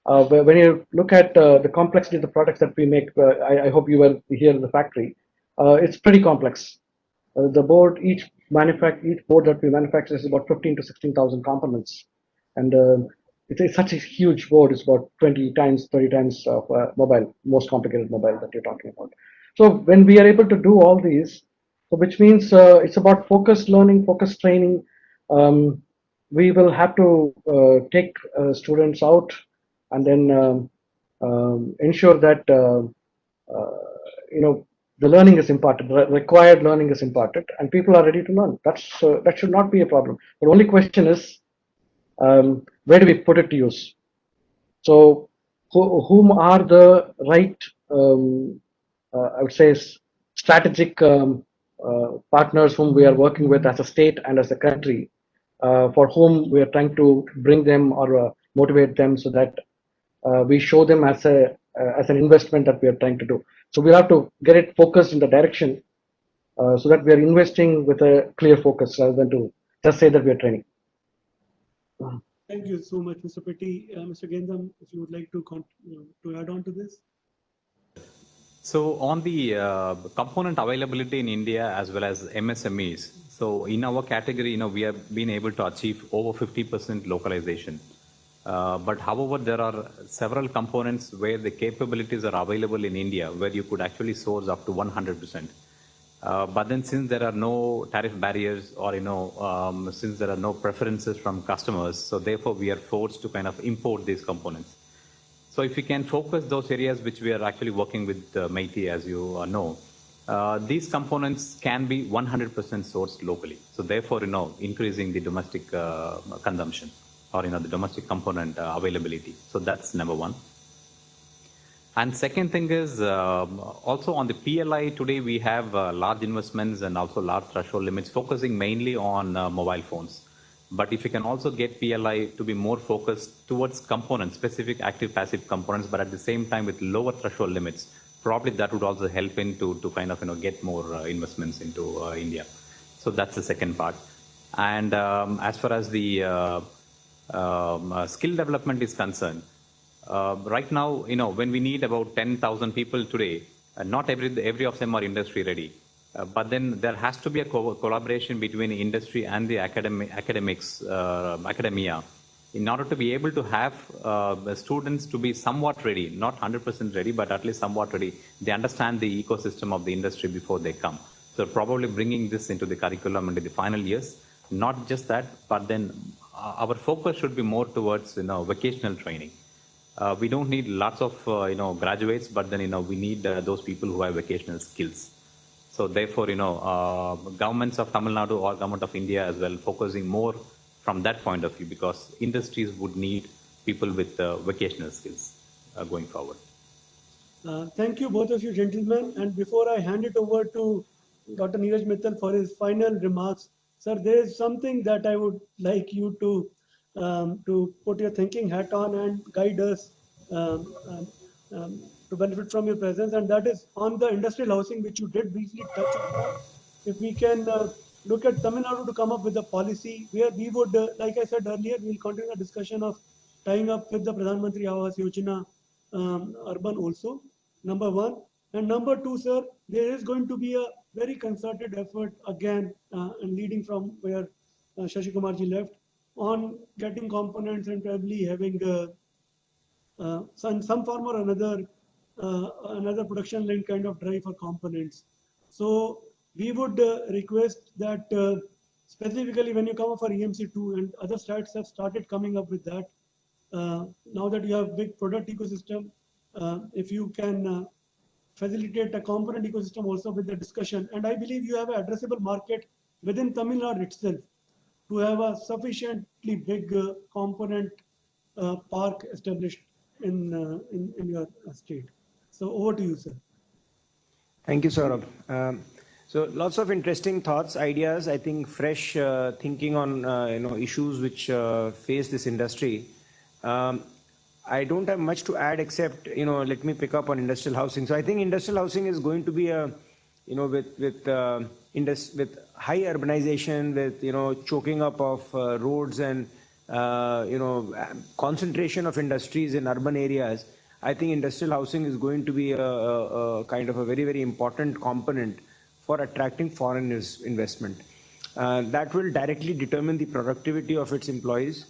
Speaker 5: When you look at the complexity of the products that we make, I hope you were here in the factory. It's pretty complex. Each board that we manufacture is about 15 to 16,000 components, and it's such a huge board. It's about 20 times, 30 times of mobile, most complicated mobile that you're talking about. So when we are able to do all these, so which means it's about focused learning, focused training. Um, we will have to take students out and then ensure that the learning is imparted, the required learning is imparted, and people are ready to learn. That should not be a problem. The only question is where do we put it to use? So, whom are the right, I would say, strategic partners whom we are working with as a state and as a country, for whom we are trying to bring them or motivate them so that we show them as an investment that we are trying to do. So we have to get it focused in the direction so that we are investing with a clear focus rather than to just say that we are training.
Speaker 2: Thank you so much, Mr. Petty. Mr. Gendam, if you would like to add on to this.
Speaker 4: So on the component availability in India as well as MSMEs, so in our category, we have been able to achieve over 50% localization. But however, there are several components where the capabilities are available in India, where you could actually source up to 100%. But then since there are no tariff barriers or, since there are no preferences from customers, so therefore we are forced to kind of import these components. So if we can focus those areas which we are actually working with MeitY, as you know, these components can be 100% sourced locally. So therefore, increasing the domestic consumption or, the domestic component availability. So that's number one. And second thing is also on the PLI today, we have large investments and also large threshold limits focusing mainly on mobile phones. But if you can also get PLI to be more focused towards components, specific active passive components, but at the same time with lower threshold limits, probably that would also help to kind of get more investments into India. So that's the second part. And as far as the skill development is concerned, right now, when we need about 10,000 people today, not every of them are industry ready. But then there has to be a collaboration between industry and the academia in order to be able to have the students to be somewhat ready, not 100% ready, but at least somewhat ready. They understand the ecosystem of the industry before they come. So probably bringing this into the curriculum into the final years, not just that, but then our focus should be more towards, vocational training. We don't need lots of graduates, but then we need those people who have vocational skills. So therefore, governments of Tamil Nadu or government of India as well focusing more from that point of view, because industries would need people with vocational skills going forward.
Speaker 2: Thank you, both of you gentlemen. And before I hand it over to Dr. Neeraj Mittal for his final remarks, sir, there is something that I would like you to put your thinking hat on and guide us um, um, to benefit from your presence, and that is on the industrial housing, which you did briefly touch upon. If we can look at Tamil Nadu to come up with a policy where we would, like I said earlier, we'll continue the discussion of tying up with the Pradhan Mantri Awas Yojana urban also, number one. And number two, sir, there is going to be a very concerted effort again, and leading from where Shashi Kumar ji left, on getting components and probably having in some form or another, another production link kind of drive for components. So we would request that specifically when you come up for EMC2 and other states have started coming up with that, now that you have big product ecosystem, if you can facilitate a component ecosystem also with the discussion. And I believe you have an addressable market within Tamil Nadu itself to have a sufficiently big component park established in your state. So over to you, sir.
Speaker 3: Thank you, Saurabh. So lots of interesting thoughts, ideas. I think fresh thinking on issues which face this industry. I don't have much to add except let me pick up on industrial housing. So I think industrial housing is going to be a with high urbanization, with choking up of roads and concentration of industries in urban areas. I think industrial housing is going to be a kind of a very, very important component for attracting foreign investment. That will directly determine the productivity of its employees.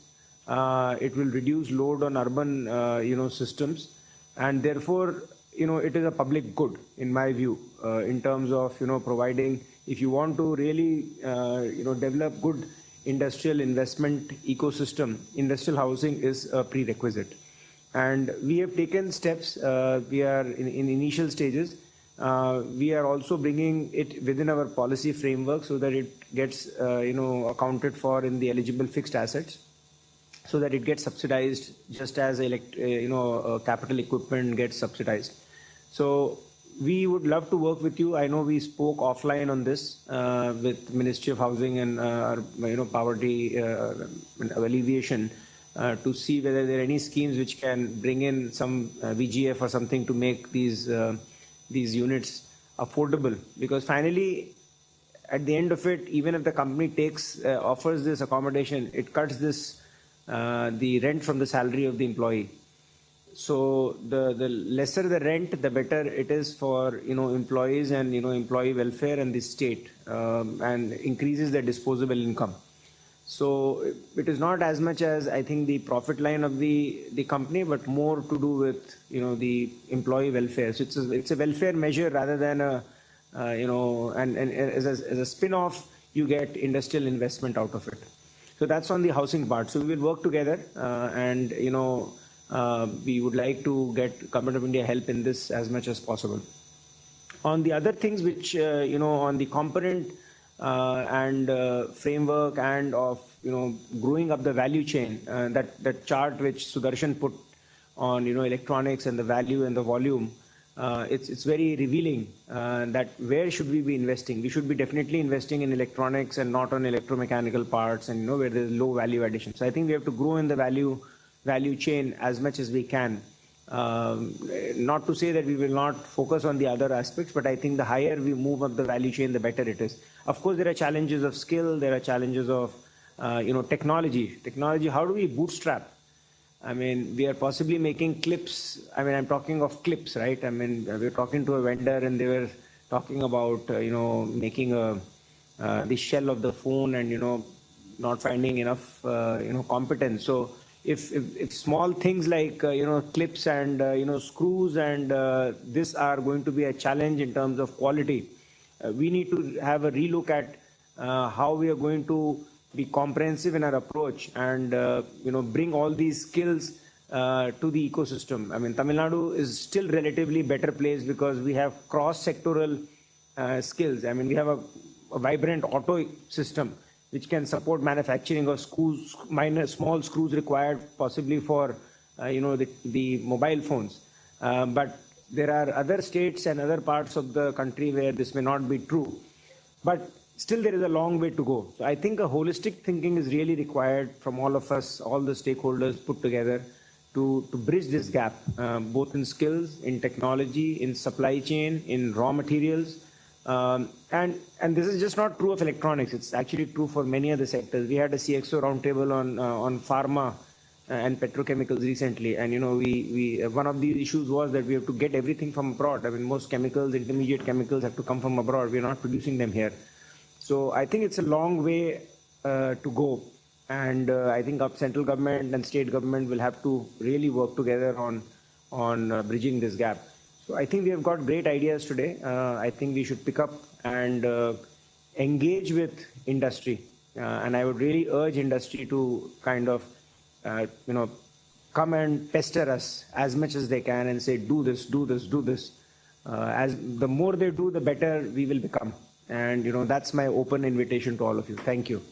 Speaker 3: It will reduce load on urban, systems, and therefore, it is a public good, in my view, in terms of, providing, if you want to really, develop good industrial investment ecosystem, industrial housing is a prerequisite. And we have taken steps. We are in initial stages. We are also bringing it within our policy framework so that it gets, accounted for in the eligible fixed assets, so that it gets subsidized just as capital equipment gets subsidized. So we would love to work with you. I know we spoke offline on this with Ministry of Housing and poverty alleviation. To see whether there are any schemes which can bring in some VGF or something to make these units affordable. Because finally, at the end of it, even if the company offers this accommodation, it cuts the rent from the salary of the employee. So the lesser the rent, the better it is for employees and employee welfare and the state, and increases their disposable income. So it is not as much as I think the profit line of the company, but more to do with the employee welfare. So it's a welfare measure rather than and as a spin-off you get industrial investment out of it. So that's on the housing part. So we will work together and we would like to get Government of India help in this as much as possible. On the other things which on the component and framework and of growing up the value chain, that chart which Sudarshan put on electronics and the value and the volume, it's very revealing that where should we be investing. We should be definitely investing in electronics and not on electromechanical parts and where there's low value addition. So I think we have to grow in the value chain as much as we can. Not to say that we will not focus on the other aspects, but I think the higher we move up the value chain, the better it is. Of course, there are challenges of skill, there are challenges of technology. How do we bootstrap? I mean, we are possibly making clips. I mean, I'm talking of clips, right? I mean, we're talking to a vendor and they were talking about making the shell of the phone and not finding enough competence. So if small things like clips and screws and this are going to be a challenge in terms of quality, we need to have a relook at how we are going to be comprehensive in our approach and bring all these skills to the ecosystem. I mean, Tamil Nadu is still relatively better placed because we have cross-sectoral skills. I mean, we have a vibrant auto system which can support manufacturing of screws, small screws required possibly for the mobile phones. But there are other states and other parts of the country where this may not be true. But still there is a long way to go. So I think a holistic thinking is really required from all of us, all the stakeholders put together to bridge this gap, both in skills, in technology, in supply chain, in raw materials. And this is just not true of electronics. It's actually true for many other sectors. We had a CXO roundtable on pharma and petrochemicals recently, and we one of the issues was that we have to get everything from abroad. I mean, most chemicals, intermediate chemicals, have to come from abroad. We're not producing them here. So I think it's a long way to go. and I think our central government and state government will have to really work together on bridging this gap. So I think we have got great ideas today. I think we should pick up and engage with industry, and I would really urge industry to kind of come and pester us as much as they can and say, do this, do this, do this. As the more they do, the better we will become. And that's my open invitation to all of you. Thank you.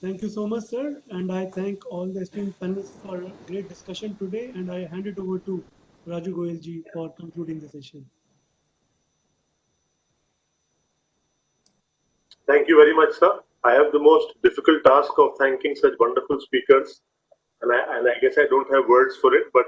Speaker 2: Thank you so much, sir. And I thank all the esteemed panelists for a great discussion today. And I hand it over to Raju Goyalji for concluding the session.
Speaker 1: Thank you very much, sir. I have the most difficult task of thanking such wonderful speakers, and I guess I don't have words for it, but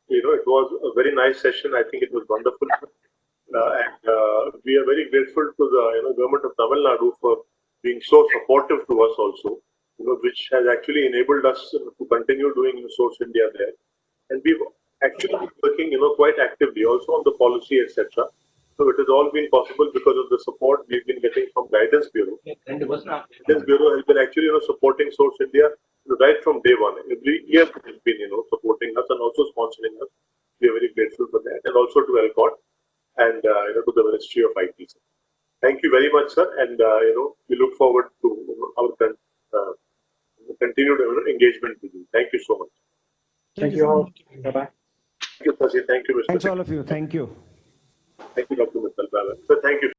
Speaker 1: it was a very nice session. I think it was wonderful, and we are very grateful to the government of Tamil Nadu for being so supportive to us also, which has actually enabled us to continue doing Source India there, and we've actually been working quite actively also on the policy, etc. So it has all been possible because of the support we've been getting from Guidance Bureau. Guidance Bureau has been actually supporting Source India right from day one. Every year it has been supporting us and also sponsoring us. We are very grateful for that, and also to ELCOT and to the Ministry of IT. Thank you very much, sir, and we look forward to our continued engagement with you. Thank you so much.
Speaker 5: Thank you all. Bye-bye.
Speaker 1: Thank you, Sasi. Thank you, Mr.
Speaker 3: Thanks all of you. Thank you.
Speaker 1: Thank you, Dr. Mittal. So thank you.